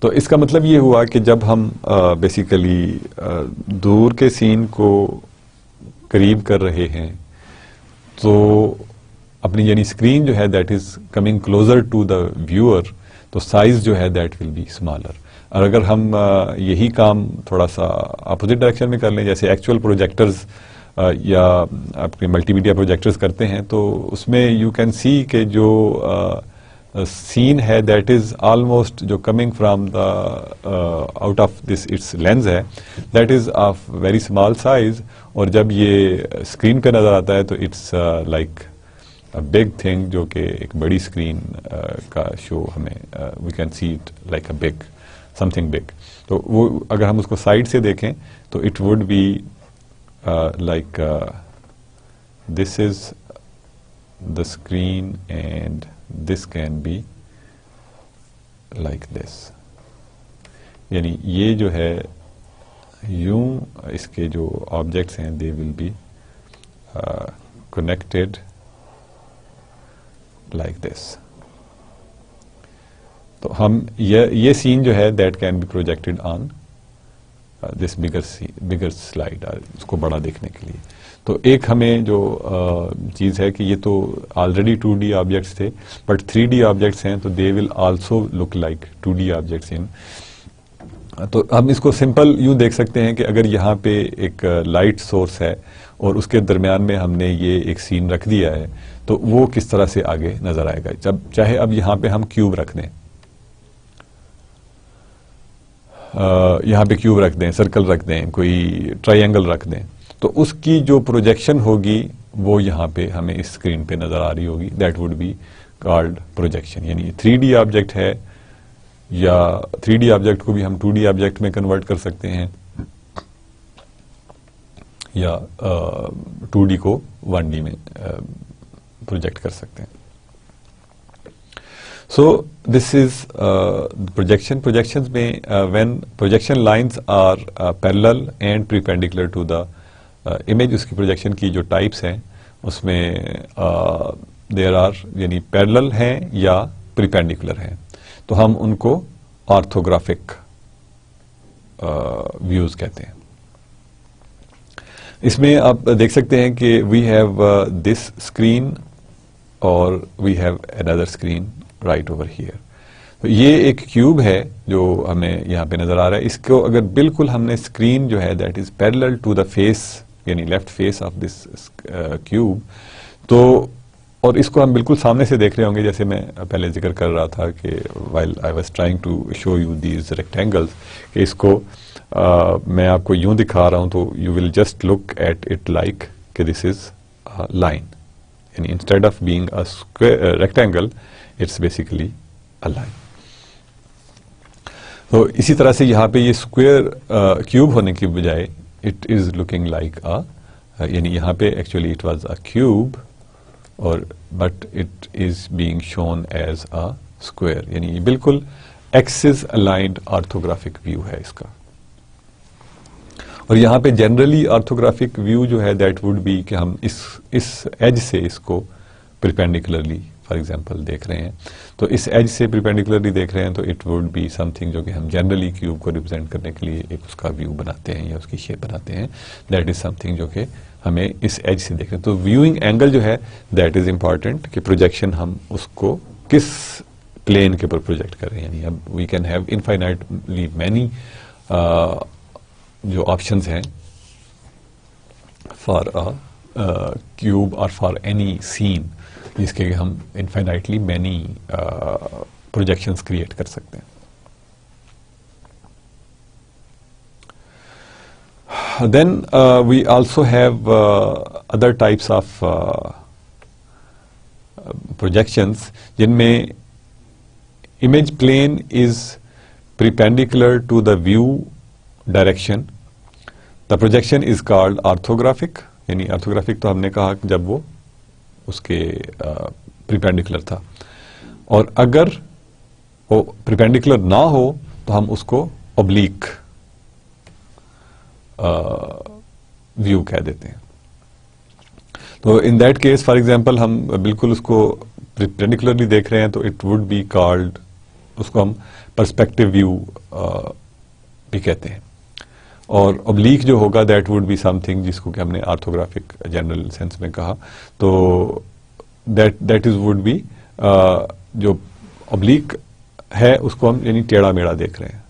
A: تو اس کا مطلب یہ ہوا کہ جب ہم بیسیکلی دور کے سین کو قریب کر رہے ہیں تو اپنی یعنی اسکرین جو ہے that is coming closer to the viewer, تو سائز جو ہے دیٹ ول بی اسمالر. اور اگر ہم یہی کام تھوڑا سا اپوزٹ ڈائریکشن میں کر لیں, جیسے ایکچوئل پروجیکٹرز یا اپنے ملٹی میڈیا پروجیکٹرز کرتے ہیں, تو اس میں یو کین سی کہ جو سین ہے دیٹ از آلموسٹ جو coming from the out of this its lens ہے that is of very small size, اور جب یہ اسکرین پہ نظر آتا ہے تو اٹس لائک بگ تھنگ, جو کہ ایک بڑی اسکرین کا شو ہمیں we can see it like a big something big. تو وہ اگر ہم اس کو سائڈ سے دیکھیں تو it would be like this is the screen and this can be like this. یعنی یہ جو ہے یوں اس کے جو آبجیکٹس ہیں they will be connected like this. تو ہم یہ سین جو ہے that can be projected on this bigger slide, اس کو بڑا دیکھنے کے لیے. تو ایک ہمیں جو چیز ہے کہ یہ تو آلریڈی 2D آبجیکٹس تھے, بٹ 3D آبجیکٹس ہیں تو they will also look like 2D objects in. تو ہم اس کو سمپل یوں دیکھ سکتے ہیں کہ اگر یہاں پہ ایک لائٹ سورس ہے اور اس کے درمیان میں ہم نے یہ ایک سین رکھ دیا ہے تو وہ کس طرح سے آگے نظر آئے گا. جب چاہے اب یہاں پہ ہم کیوب رکھ دیں, یہاں پہ کیوب رکھ دیں, سرکل رکھ دیں, کوئی ٹرائی اینگل رکھ دیں, تو اس کی جو پروجیکشن ہوگی وہ یہاں پہ ہمیں اس اسکرین پہ نظر آ رہی ہوگی. That would be called projection. یعنی 3D آبجیکٹ ہے یا 3D آبجیکٹ کو بھی ہم 2D آبجیکٹ میں کنورٹ کر سکتے ہیں یا 2D کو 1D میں پروجیکٹ کر سکتے ہیں. So this is projection. Projections میں when projection lines are parallel and perpendicular to the image, اس کی پروجیکشن کی جو ٹائپس ہیں اس میں دیر آر یعنی پیرلل ہیں یا پریپینڈیکولر ہیں, تو ہم ان کو آرتھوگرافک ویوز کہتے ہیں. اس میں آپ دیکھ سکتے ہیں کہ وی ہیو دس اسکرین اور وی ہیو اندر اسکرین رائٹ اوور ہیئر. تو یہ ایک کیوب ہے جو ہمیں یہاں پہ نظر آ رہا ہے. اس کو اگر بالکل ہم نے اسکرین جو ہے that is parallel to the face یعنی left face of this cube, تو اور اس کو ہم بالکل سامنے سے دیکھ رہے ہوں گے, جیسے میں پہلے ذکر کر رہا تھا کہ while I was trying to show you these rectangles, کہ اس کو میں آپ کو یوں دکھا رہا ہوں تو you will just look at it like کہ دس از لائن, یعنی instead of being a rectangle it's basically a line. تو اسی طرح سے یہاں پہ یہ اسکوئر کیوب ہونے کی بجائے اٹ از لکنگ لائک یعنی یہاں پہ actually it was a cube اور but it is being shown as a square, یعنی بالکل ایکسس الائنڈ آرتھوگرافک ویو ہے اس کا. اور یہاں پہ جنرلی آرتھوگرافک ویو جو ہے دیٹ وڈ بی کہ ہم اس ایج سے اس کو پرپینڈیکولرلی فار ایگزامپل دیکھ رہے ہیں, تو اس ایج سے پرپینڈیکولرلی دیکھ رہے ہیں تو it would be something جو کہ ہم جنرلی کیوب کو ریپرزینٹ کرنے کے لیے ایک اس کا ویو بناتے ہیں یا اس کی شیپ بناتے ہیں. دیٹ از سم تھنگ جو کہ ہمیں اس ایج سے دیکھ رہے ہیں. تو ویوئنگ اینگل جو ہے دیٹ از امپورٹنٹ کہ پروجیکشن ہم اس کو کس پلین کے اوپر پروجیکٹ کر رہے ہیں. یعنی اب we can have infinitely many جو آپشنز ہیں فار کیوب اور فار اینی سین جس کے ہم انفائنائٹلی مینی پروجیکشنز کریٹ کر سکتے ہیں. Then we also have other types of projections جن میں image plane is perpendicular to the view direction. The projection is called orthographic. یعنی orthographic تو ہم نے کہا جب وہ اس کے perpendicular تھا, اور اگر وہ perpendicular نہ ہو تو ہم اس کو oblique ویو کہہ دیتے ہیں. تو in that case for example ہم بالکل اس کو perpendicularly دیکھ رہے ہیں تو it would be called, اس کو ہم perspective view بھی کہتے ہیں. اور oblique جو ہوگا that would be something جس کو کہ ہم نے آرتھوگرافک جنرل سینس میں کہا, تو that is would be جو oblique ہے اس کو ہم یعنی ٹیڑھا میڑھا دیکھ رہے ہیں.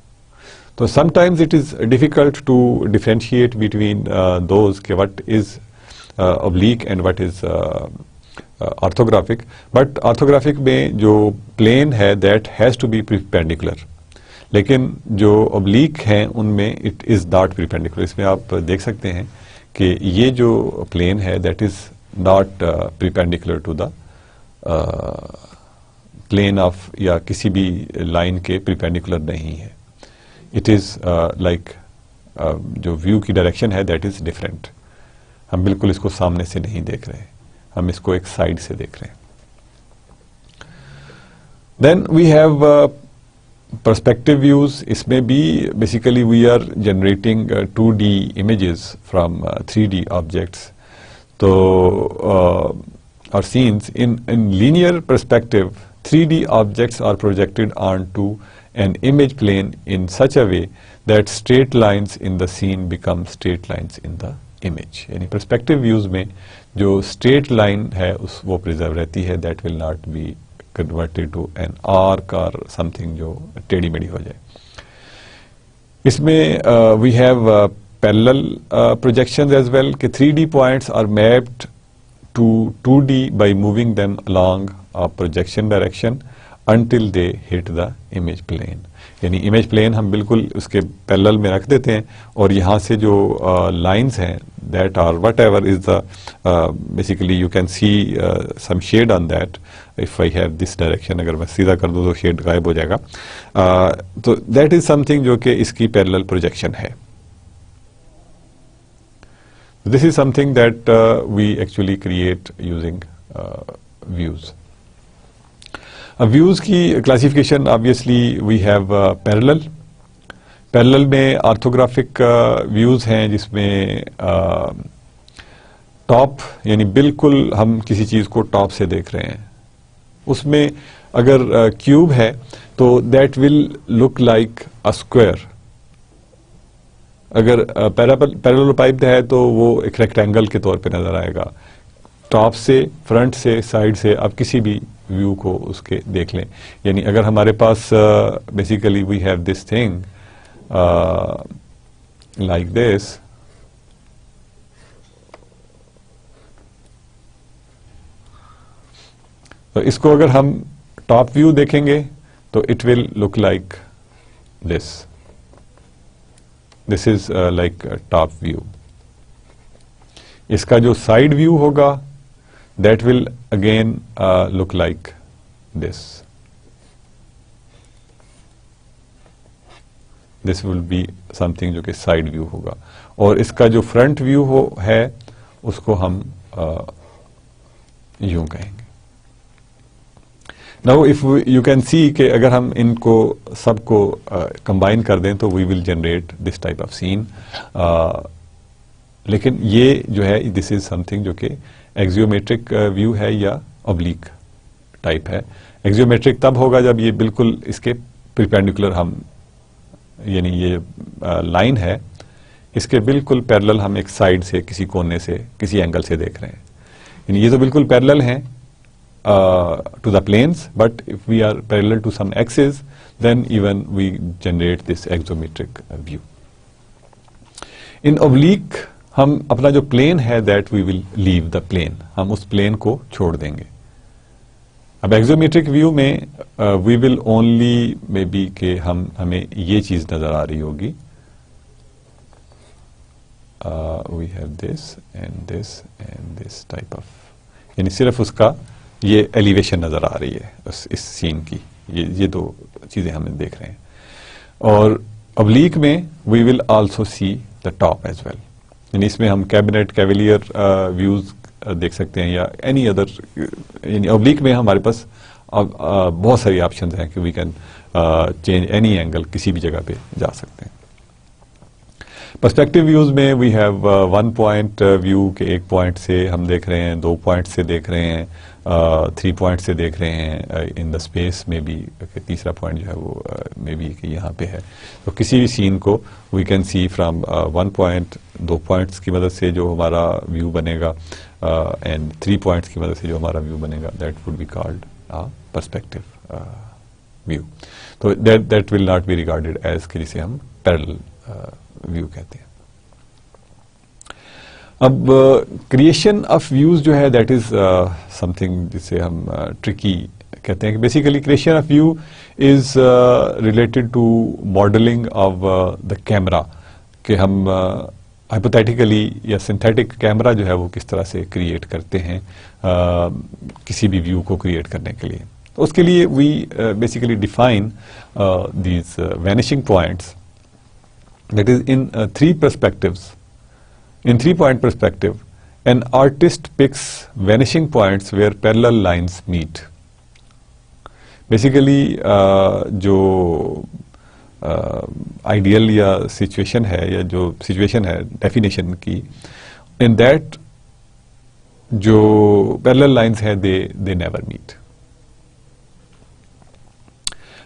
A: تو sometimes it is difficult to differentiate between those کہ what is oblique and what is orthographic, but orthographic میں جو plane ہے that has to be perpendicular, لیکن جو oblique ہیں ان میں it is not perpendicular. اس میں آپ دیکھ سکتے ہیں کہ یہ جو plane ہے that is not perpendicular to the plane of یا کسی بھی لائن کے perpendicular نہیں ہے. It is like جو ویو کی ڈائریکشن ہے that is different. ہم بالکل اس کو سامنے سے نہیں دیکھ رہے, ہم اس کو ایک سائڈ سے دیکھ رہے ہیں. Then we have perspective views. اس میں بھی basically we are generating 2D images from 3D objects. تو or scenes in linear perspective, 3D objects are projected onto an image plane in such a way that straight lines in the scene become straight lines in the image. یعنی perspective views میں جو straight line ہے وہ preserve رہتی ہے, that will not be converted to an arc or something جو ٹیڑھی میڑھی ہو جائے. اس میں we have parallel projections as well کہ 3D points are mapped to 2D by moving them along a projection direction until they hit the image plane. یعنی image plane ہم بالکل اس کے parallel میں رکھ دیتے ہیں اور یہاں سے جو لائنز ہیں that are whatever is the basically you can see some shade on that if I have this direction. اگر میں سیدھا کر دوں تو شیڈ غائب ہو جائے گا. تو that is something جو کہ اس کی پیرلل پروجیکشن ہے. This is something that we actually create using views. Views کی classification obviously we have parallel میں آرتھوگرافک ویوز ہیں جس میں ٹاپ یعنی بالکل ہم کسی چیز کو ٹاپ سے دیکھ رہے ہیں. اس میں اگر کیوب ہے تو that will look like a square. اگر پیرالوپائپڈ ہے تو وہ ایک ریکٹینگل کے طور پہ نظر آئے گا. ٹاپ سے, فرنٹ سے, سائڈ سے آپ کسی بھی ویو کو اس کے دیکھ لیں. یعنی اگر ہمارے پاس basically we have this thing like this, تو اس کو اگر ہم ٹاپ ویو دیکھیں گے تو it will look like this. This is like top view. اس کا جو سائڈ ویو ہوگا that will again look like this. This will be something جو کہ side view ہوگا. اور اس کا جو front view ہے اس کو ہم یوں کہیں گے. Now if you can see کہ اگر ہم ان کو سب کو combine کر دیں تو we will generate this type of scene. لیکن یہ جو ہے this is something جو کہ ایگزیومیٹرک ویو ہے یا اوبلیک ٹائپ ہے. ایگزیومیٹرک تب ہوگا جب یہ بالکل اس کے پرپینڈیکولر ہم یعنی یہ لائن ہے اس کے بالکل پیرلل ہم ایک سائڈ سے کسی کونے سے کسی اینگل سے دیکھ رہے ہیں. یعنی یہ تو بالکل پیرلل ہیں to the planes, but if we are parallel to some axes then even we generate this axiometric view. In oblique ہم اپنا جو پلین ہے that we will leave the plane, ہم اس پلین کو چھوڑ دیں گے. اب ایگزومیٹرک ویو میں we will only may be کہ ہمیں یہ چیز نظر آ رہی ہوگی, we have this and this and this type of, یعنی صرف اس کا یہ ایلیویشن نظر آ رہی ہے اس سین کی. یہ دو چیزیں ہم دیکھ رہے ہیں. اور ابلیک میں we will also see the top as well. یعنی اس میں ہم کیبنٹ کیویلیئر ویوز دیکھ سکتے ہیں یا اینی ادر. یعنی اوبلیک میں ہمارے پاس بہت ساری آپشنز ہیں کہ we can change any angle, کسی بھی جگہ پہ جا سکتے ہیں. پرسپیکٹو ویوز میں we have one point view کے ایک پوائنٹ سے ہم دیکھ رہے ہیں, 2 پوائنٹ سے دیکھ رہے ہیں, 3 پوائنٹ سے دیکھ رہے ہیں ان دا اسپیس میں بھی، تیسرا پوائنٹ جو ہے وہ میں بھی کہ یہاں پہ ہے. تو کسی بھی سین کو we can see from 1 point, 2 points کی مدد سے جو ہمارا ویو بنے گا، اینڈ 3 پوائنٹس کی مدد سے جو ہمارا ویو بنے گا، that would be called perspective view. تو that will not be regarded as کہ جسے ہم پیرلل ویو کہتے ہیں. اب کریشن آف ویوز جو ہے دیٹ از سم تھنگ جسے ہم ٹرکی کہتے ہیں کہ basically creation of view is related to modelling of the camera, کہ ہم ہائپوتھیٹیکلی یا سنتھیٹک کیمرا جو ہے وہ کس طرح سے کریٹ کرتے ہیں کسی بھی ویو کو کریٹ کرنے کے لیے. تو اس کے لیے we basically define these vanishing points that is in 3 perspectives. In 3-point perspective, an artist picks vanishing points where parallel lines meet. Basically, جو ideal یا situation ہے یا جو situation ہے definition کی, in that جو parallel lines ہے they never meet.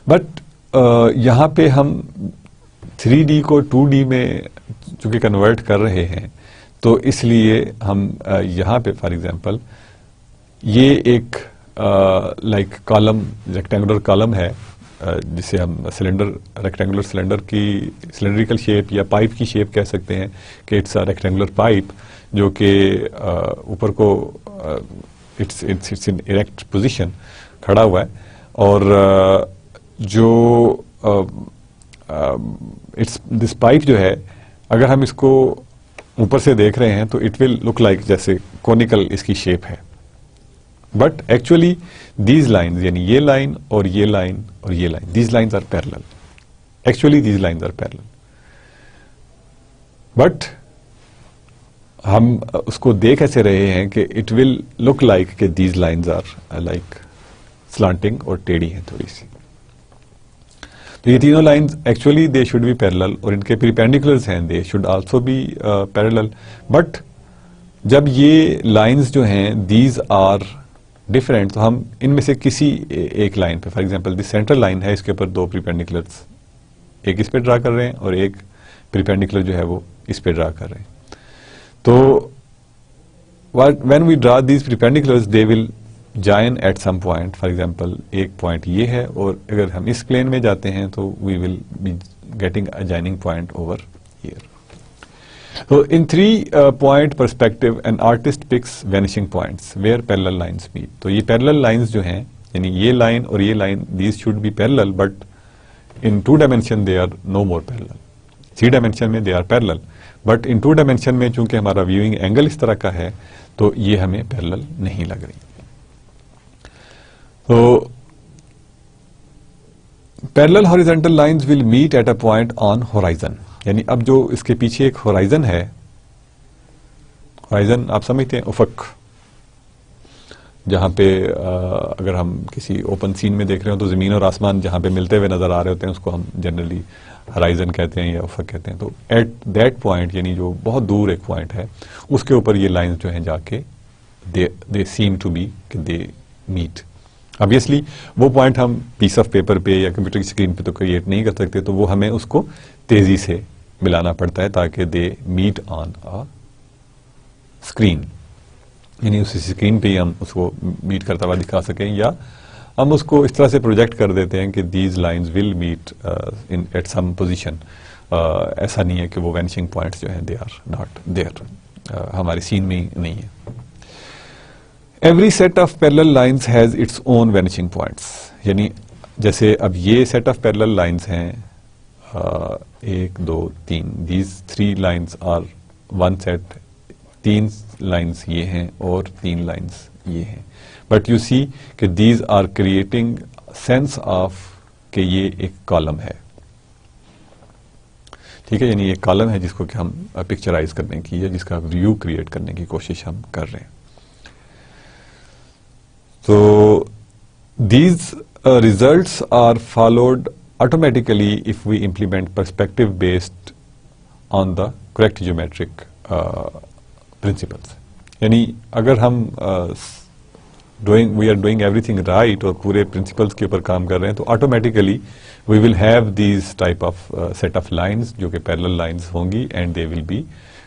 A: But یہاں پہ ہم 3D کو 2D میں چونکہ کنورٹ کر رہے ہیں، تو اس لیے ہم یہاں پہ فار ایگزامپل یہ ایک لائک کالم، ریکٹینگولر کالم ہے جسے ہم سلنڈر، ریکٹینگولر سلنڈر کی سلنڈریکل شیپ یا پائپ کی شیپ کہہ سکتے ہیں کہ اٹس اے ریکٹینگولر پائپ جو کہ اوپر کو اٹس ان ایریکٹ پوزیشن کھڑا ہوا ہے، اور جو دس پائپ جو ہے اگر ہم اس کو اوپر سے دیکھ رہے ہیں تو اٹ ول لک لائک جیسے کونیکل اس کی شیپ ہے، بٹ ایکچولی دیز لائنز یعنی یہ لائن اور یہ لائن اور یہ line, these lines are parallel. Actually these lines are parallel, but ہم اس کو دیکھ ایسے رہے ہیں کہ اٹ ول لک لائک کہ these lines are like slanting اور ٹیڑھی ہیں تھوڑی سی. تو یہ تینوں lines actually they should be parallel, اور ان کے پرپینڈیکولرز ہیں they should also be parallel. But جب یہ لائنز جو ہیں دیز آر ڈفرینٹ، تو ہم ان میں سے کسی ایک لائن پہ، for example the central line ہے، اس کے اوپر 2 پرپینڈیکولرز، ایک اس پہ ڈرا کر رہے ہیں اور ایک پرپینڈیکولر جو ہے وہ اس پہ ڈرا کر رہے ہیں. تو when we draw these perpendiculars they will join at some point. For example ایک پوائنٹ یہ ہے، اور اگر ہم اس پلین میں جاتے ہیں تو we will be getting a joining point over here. So in 3-point perspective an artist picks vanishing points where parallel lines meet. تو یہ parallel lines جو ہیں یعنی یہ لائن اور یہ line these should be parallel, but in 2 dimension they are no more parallel. 3 dimension میں they are parallel, but in 2 dimension میں چونکہ ہمارا viewing angle اس طرح کا ہے تو یہ ہمیں parallel نہیں لگ رہی. تو parallel horizontal lines will meet at a point on horizon. یعنی اب جو اس کے پیچھے ایک horizon ہے، horizon آپ سمجھتے ہیں افق، جہاں پہ اگر ہم کسی اوپن سین میں دیکھ رہے ہوں تو زمین اور آسمان جہاں پہ ملتے ہوئے نظر آ رہے ہوتے ہیں اس کو ہم جنرلی horizon کہتے ہیں یا افق کہتے ہیں. تو ایٹ دیٹ پوائنٹ یعنی جو بہت دور ایک پوائنٹ ہے اس کے اوپر یہ لائنز جو ہیں جا کے they seem to be کہ they meet. Obviously وہ پوائنٹ ہم پیس آف پیپر پہ یا کمپیوٹر کی اسکرین پہ تو کریٹ نہیں کر سکتے، تو وہ ہمیں اس کو تیزی سے ملانا پڑتا ہے تاکہ دے میٹ آن اسکرین، یعنی اس اسکرین پہ ہی ہم اس کو میٹ کرتا ہوا دکھا سکیں، یا ہم اس کو اس طرح سے پروجیکٹ کر دیتے ہیں کہ these lines will meet at some position. ایسا نہیں ہے کہ وہ وینشنگ پوائنٹس جو ہیں دے آر ناٹ دیئر، ہماری سین میں ہی نہیں ہے. Every set of parallel lines has its own vanishing points. یعنی جیسے اب یہ set of parallel lines ہیں 1 2 3، these 3 lines are one set، 3 lines یہ ہیں اور 3 lines یہ ہیں. But you see کہ these are creating sense of کہ یہ ایک کالم ہے. ٹھیک ہے، یعنی ایک کالم ہے جس کو کہ ہم پکچرائز کرنے کی یا جس کا ویو کریٹ کرنے کی کوشش ہم کر رہے ہیں. So these results are followed automatically if we implement perspective based on the correct geometric principles. یعنی اگر ہم we are doing everything right اور پورے principles کے اوپر کام کر رہے ہیں تو automatically we will have these type of set of lines جو کہ parallel lines ہوں گی and they will be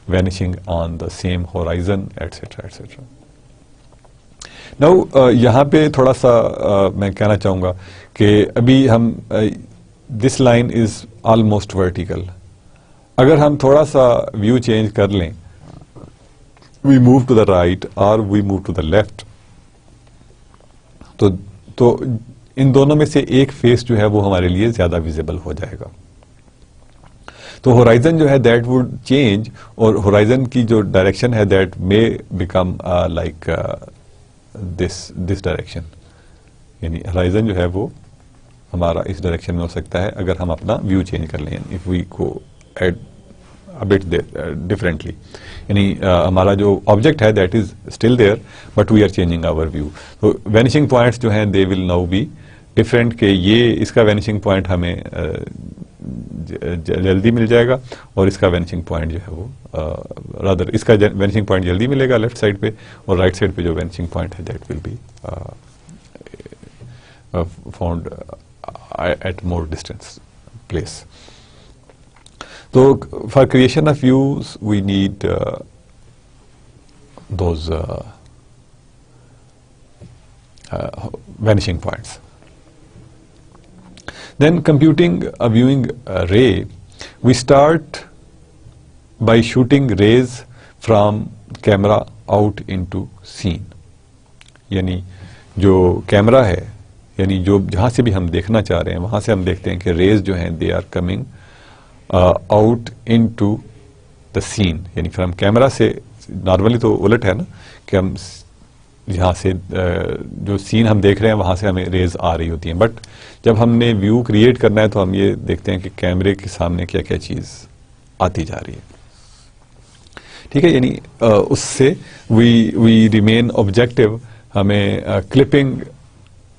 A: vanishing on the same horizon etc etc. Now یہاں پہ تھوڑا سا میں کہنا چاہوں گا کہ ابھی ہم this line is almost vertical. اگر ہم تھوڑا سا ویو چینج کر لیں we move to the right or we move to the left تو ان دونوں میں سے ایک فیس جو ہے وہ ہمارے لیے زیادہ ویزیبل ہو جائے گا. تو ہورائزن جو ہے دیٹ وڈ چینج اور ہورائزن کی جو ڈائریکشن ہے that may become like this direction یعنی ہورائزن جو ہے وہ ہمارا اس ڈائریکشن میں ہو سکتا ہے اگر ہم اپنا ویو چینج کر لیں if we go at a bit differently یعنی ہمارا جو آبجیکٹ ہے that is still there but we are changing our view. تو وینیشنگ پوائنٹس جو ہیں they will now be different کہ یہ اس کا وینیشنگ پوائنٹ ہمیں جلدی مل جائے گا اور اس کا وینیشنگ پوائنٹ جو ہے وہ رادر اس کا وینیشنگ پوائنٹ جلدی ملے گا لیفٹ سائڈ پہ اور رائٹ سائڈ پہ جو وینیشنگ پوائنٹ ہے that will be found at more distance place. So for creation of views we need those vanishing points. Then computing a viewing ray, we start by shooting rays from camera out into scene. یعنی جو camera ہے یعنی جو جہاں سے بھی ہم دیکھنا چاہ رہے ہیں وہاں سے ہم دیکھتے ہیں کہ ریز جو ہیں they are coming out into the scene یعنی پھر ہم کیمرہ سے نارملی تو الٹ ہے نا کہ ہم یہاں سے جو سین ہم دیکھ رہے ہیں وہاں سے ہمیں ریز آ رہی ہوتی ہیں بٹ جب ہم نے ویو کریٹ کرنا ہے تو ہم یہ دیکھتے ہیں کہ کیمرے کے سامنے کیا کیا چیز آتی جا رہی ہے. ٹھیک ہے یعنی اس سے وی ریمین آبجیکٹو. ہمیں کلپنگ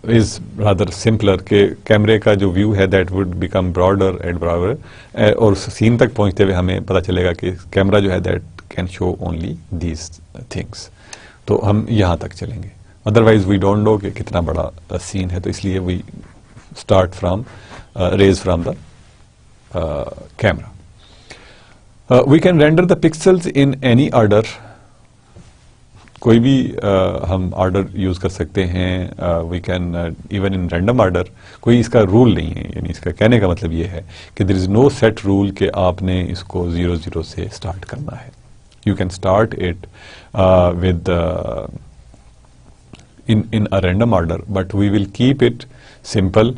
A: از رادر سمپلر کہ کیمرے کا جو ویو ہے that would become broader and broader اور سین تک پہنچتے ہوئے ہمیں پتہ چلے گا کہ کیمرہ جو ہے that can show only these things. تو ہم یہاں تک چلیں گے ادروائز وی ڈونٹ نو کہ کتنا بڑا سین ہے تو اس لیے we start from rays from the camera. We can render the pixels in any order. کوئی بھی ہم آرڈر یوز کر سکتے ہیں. We can even in random order. کوئی اس کا رول نہیں ہے یعنی اس کا کہنے کا مطلب یہ ہے کہ دیر از نو سیٹ رول کہ آپ نے اس کو 0 سے اسٹارٹ کرنا ہے. You can start it with in a random order but we will keep it simple.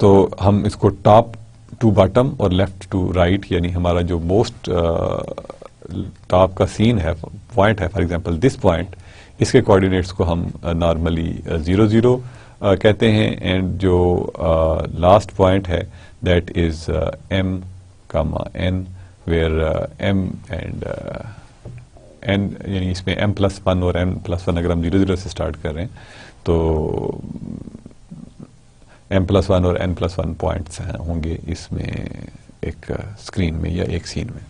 A: تو ہم اس کو ٹاپ ٹو باٹم اور لیفٹ ٹو رائٹ یعنی ہمارا جو موسٹ ٹاپ کا سین ہے پوائنٹ ہے فار ایگزامپل دس پوائنٹ اس کے کوآرڈینیٹس کو ہم نارملی 0 کہتے ہیں اینڈ جو لاسٹ پوائنٹ ہے that is M comma N where M and N یعنی اس میں m+1 اور n+1 اگر ہم 0 سے اسٹارٹ کر رہے ہیں تو m+1 اور n+1 پوائنٹس ہوں گے اس میں ایک اسکرین میں یا ایک سین میں.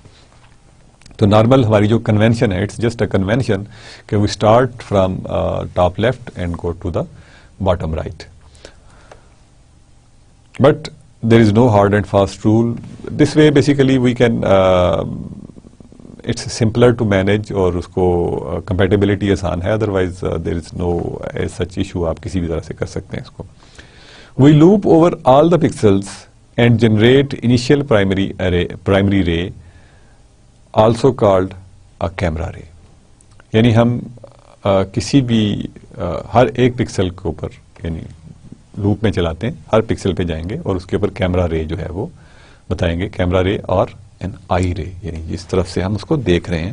A: تو نارمل ہماری جو کنونشن ہے اٹس جسٹ اے کنونشن کہ we start from top left and go to the bottom right. But there is no hard and fast rule. This way basically we can it's simpler to manage اور اس کو compatibility آسان ہے otherwise there is know such issue. آپ کسی بھی طرح سے کر سکتے ہیں اس کو. We loop over all the pixels and generate initial primary ray also called a camera ray. یعنی ہم کسی بھی ہر ایک پکسل کے اوپر یعنی لوپ میں چلاتے ہیں ہر پکسل پہ جائیں گے اور اس کے اوپر کیمرا رے جو ہے وہ بتائیں گے. کیمرا رے اور این آئی رے یعنی جس طرف سے ہم اس کو دیکھ رہے ہیں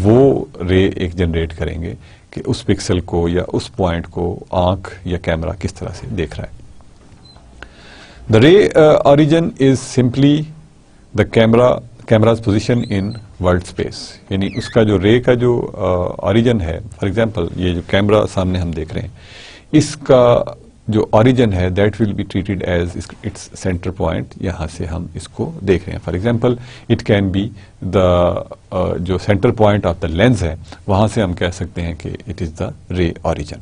A: وہ رے ایک جنریٹ کریں گے کہ اس پکسل کو یا اس پوائنٹ کو آنکھ یا کیمرا کس طرح سے دیکھ رہا ہے. دا ray origin is simply the cameras position in world space. یعنی اس کا جو رے کا جو اوریجن ہے فار ایگزامپل یہ جو کیمرا سامنے ہم دیکھ رہے ہیں اس کا جو اوریجن ہے that will be treated as its center point. یہاں سے ہم اس کو دیکھ رہے ہیں. For example it can be the جو center point of the lens ہے, وہاں سے ہم کہہ سکتے ہیں کہ it is the ray origin,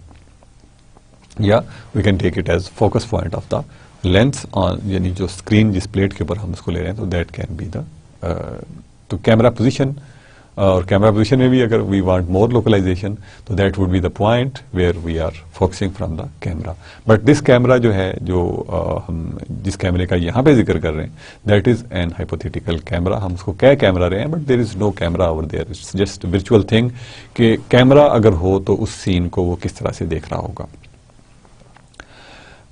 A: یا we can take it as focus point of the lens on, یعنی جو اسکرین جس پلیٹ کے اوپر ہم اس کو لے رہے ہیں, تو دیٹ کین بی دا تو کیمرا پوزیشن. اور کیمرا پوزیشن میں بھی اگر وی وانٹ مور لوکلائزیشن تو that would be the point where we are focusing from the camera. But this camera جو ہے, جو ہم جس کیمرے کا یہاں پہ ذکر کر رہے ہیں, that is an hypothetical camera. ہم اس کو کیا کیمرا رہے ہیں, but there is no camera over there, it's just virtual thing کہ کیمرا اگر ہو تو اس سین کو وہ کس طرح سے دیکھ رہا ہوگا.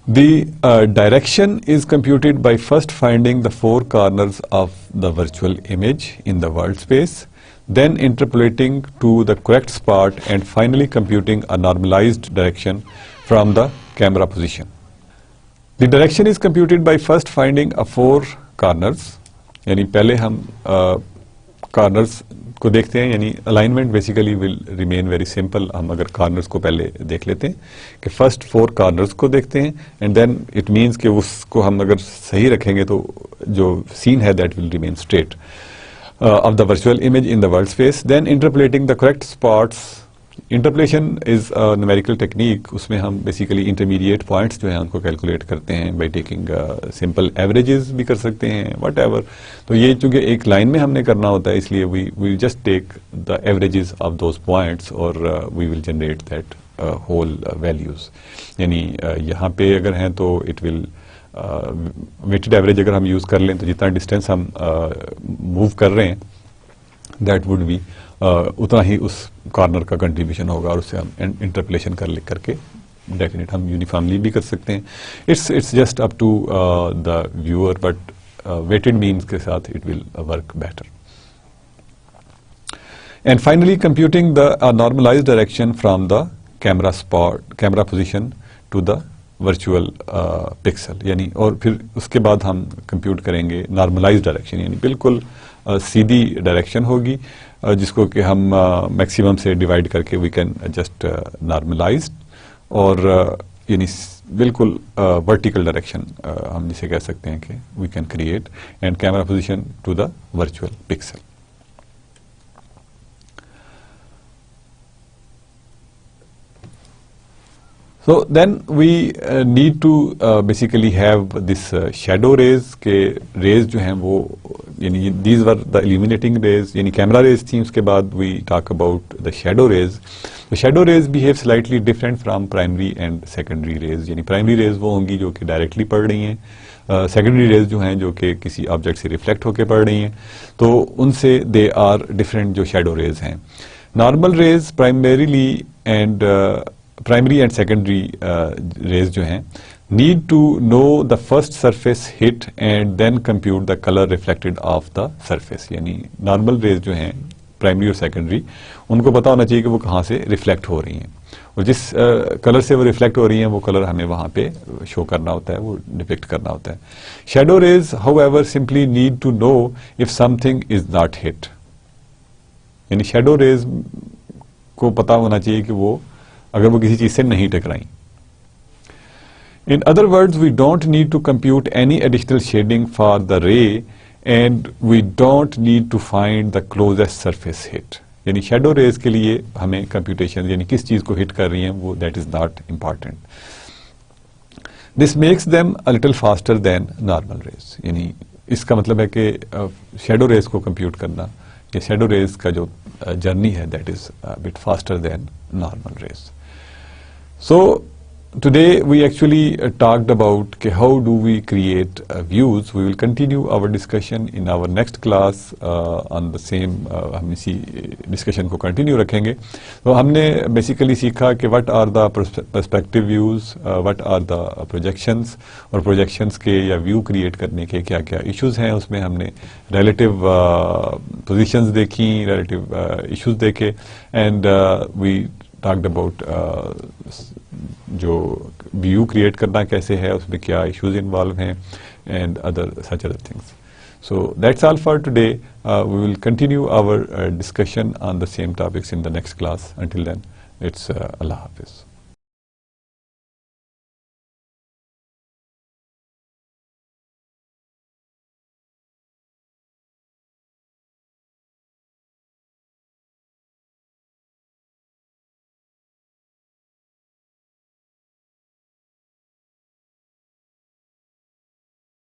A: The direction is computed by first finding the four corners of the virtual image in the world space, then interpolating to the correct spot, and finally computing a normalized direction from the camera position. The direction is computed by first finding a four corners. یعنی پہلے ہم corners کو دیکھتے ہیں, یعنی alignment basically will remain very simple. ہم اگر corners کو پہلے دیکھ لیتے ہیں کہ فرسٹ فور کارنرز کو دیکھتے ہیں, اینڈ دین اٹ مینس کہ اس کو ہم اگر صحیح رکھیں گے تو جو سین ہے that will remain straight of the virtual image in the world space. Then interpolating the correct spots. Interpolation is numerical technique. اس میں ہم بیسیکلی انٹرمیڈیٹ پوائنٹس جو ہیں ان کو کیلکولیٹ کرتے ہیں بائی ٹیکنگ سمپل ایوریجز بھی کر سکتے ہیں, واٹ ایور. تو یہ چونکہ ایک لائن میں ہم نے کرنا ہوتا ہے, اس لیے we will just take the averages of those points اور we will generate that whole values. یعنی یہاں پہ اگر ہیں تو اٹ ول ویٹڈ ایوریج اگر ہم یوز کر لیں تو جتنا ڈسٹینس ہم موو کر رہے ہیں دیٹ وڈ بی اتنا ہی اس کارنر کا کنٹریبیوشن ہوگا, اور اس سے ہم انٹرپلیشن کر کے ڈیفینیٹ ہم یونیفارملی بھی کر سکتے ہیں. It's just up to the viewer, but weighted means کے ساتھ it will work better. And finally computing the normalized direction from the camera position to the virtual pixel. یعنی اور پھر اس کے بعد ہم کمپیوٹ کریں گے نارملائزڈ ڈائریکشن, یعنی بالکل سیدھی ڈائریکشن ہوگی جس کو کہ ہم میکسیمم سے ڈیوائڈ کر کے وی کین جسٹ نارملائز, اور یعنی بالکل ورٹیکل ڈائریکشن ہم جسے کہہ سکتے ہیں کہ we can create, and camera position to the virtual pixel. So then we need to basically have this shadow rays کے rays جو ہیں وہ یعنی these were the illuminating rays, یعنی camera rays تھی. اس کے بعد we talk about the shadow rays. The shadow rays behave slightly different from primary and secondary rays. یعنی primary rays وہ ہوں گی جو کہ directly پڑ رہی ہیں, secondary rays جو ہیں جو کہ کسی آبجیکٹ سے ریفلیکٹ ہو کے پڑ رہی ہیں, تو ان سے they are different جو shadow rays ہیں. Normal rays primary and secondary rays جو ہیں need to know the first surface hit and then compute the color reflected off the surface. یعنی normal rays جو ہیں primary اور secondary ان کو پتا ہونا چاہیے کہ وہ کہاں سے ریفلیکٹ ہو رہی ہیں, اور جس کلر سے وہ ریفلیکٹ ہو رہی ہیں وہ کلر ہمیں وہاں پہ شو کرنا ہوتا ہے, وہ ڈپکٹ کرنا ہوتا ہے. shadow rays however simply need to know if something is not hit. یعنی shadow rays کو پتا ہونا چاہیے کہ وہ اگر وہ کسی چیز سے نہیں ٹکرائیں. In other words, we don't need to compute any additional shading for the ray, and we don't need to find the closest surface hit. یعنی شیڈو ریز کے لیے ہمیں کمپیوٹیشن یعنی کس چیز کو ہٹ کر رہی ہیں وہ that is not important. This makes them a little faster than normal raise. یعنی اس کا مطلب ہے کہ شیڈو ریز کو کمپیوٹ کرنا یا شیڈو ریز کا جو جرنی ہے that is but faster than normal raise. So today we actually talked about how do we create views. We will continue our discussion in our next class on the same ہم اسی discussion کو continue رکھیں گے. تو ہم نے basically سیکھا کہ what are the perspective views, what are the projections, اور projections کے یا view create کرنے کے کیا کیا issues ہیں. اس میں ہم نے relative positions دیکھی, relative issues دیکھے, and we talked about جو view create کرنا کیسے ہے, اس میں کیا issues involved ہیں, and such other things. So that's all for today. We will continue our discussion on the same topics in the next class. Until then, it's Allah Hafiz.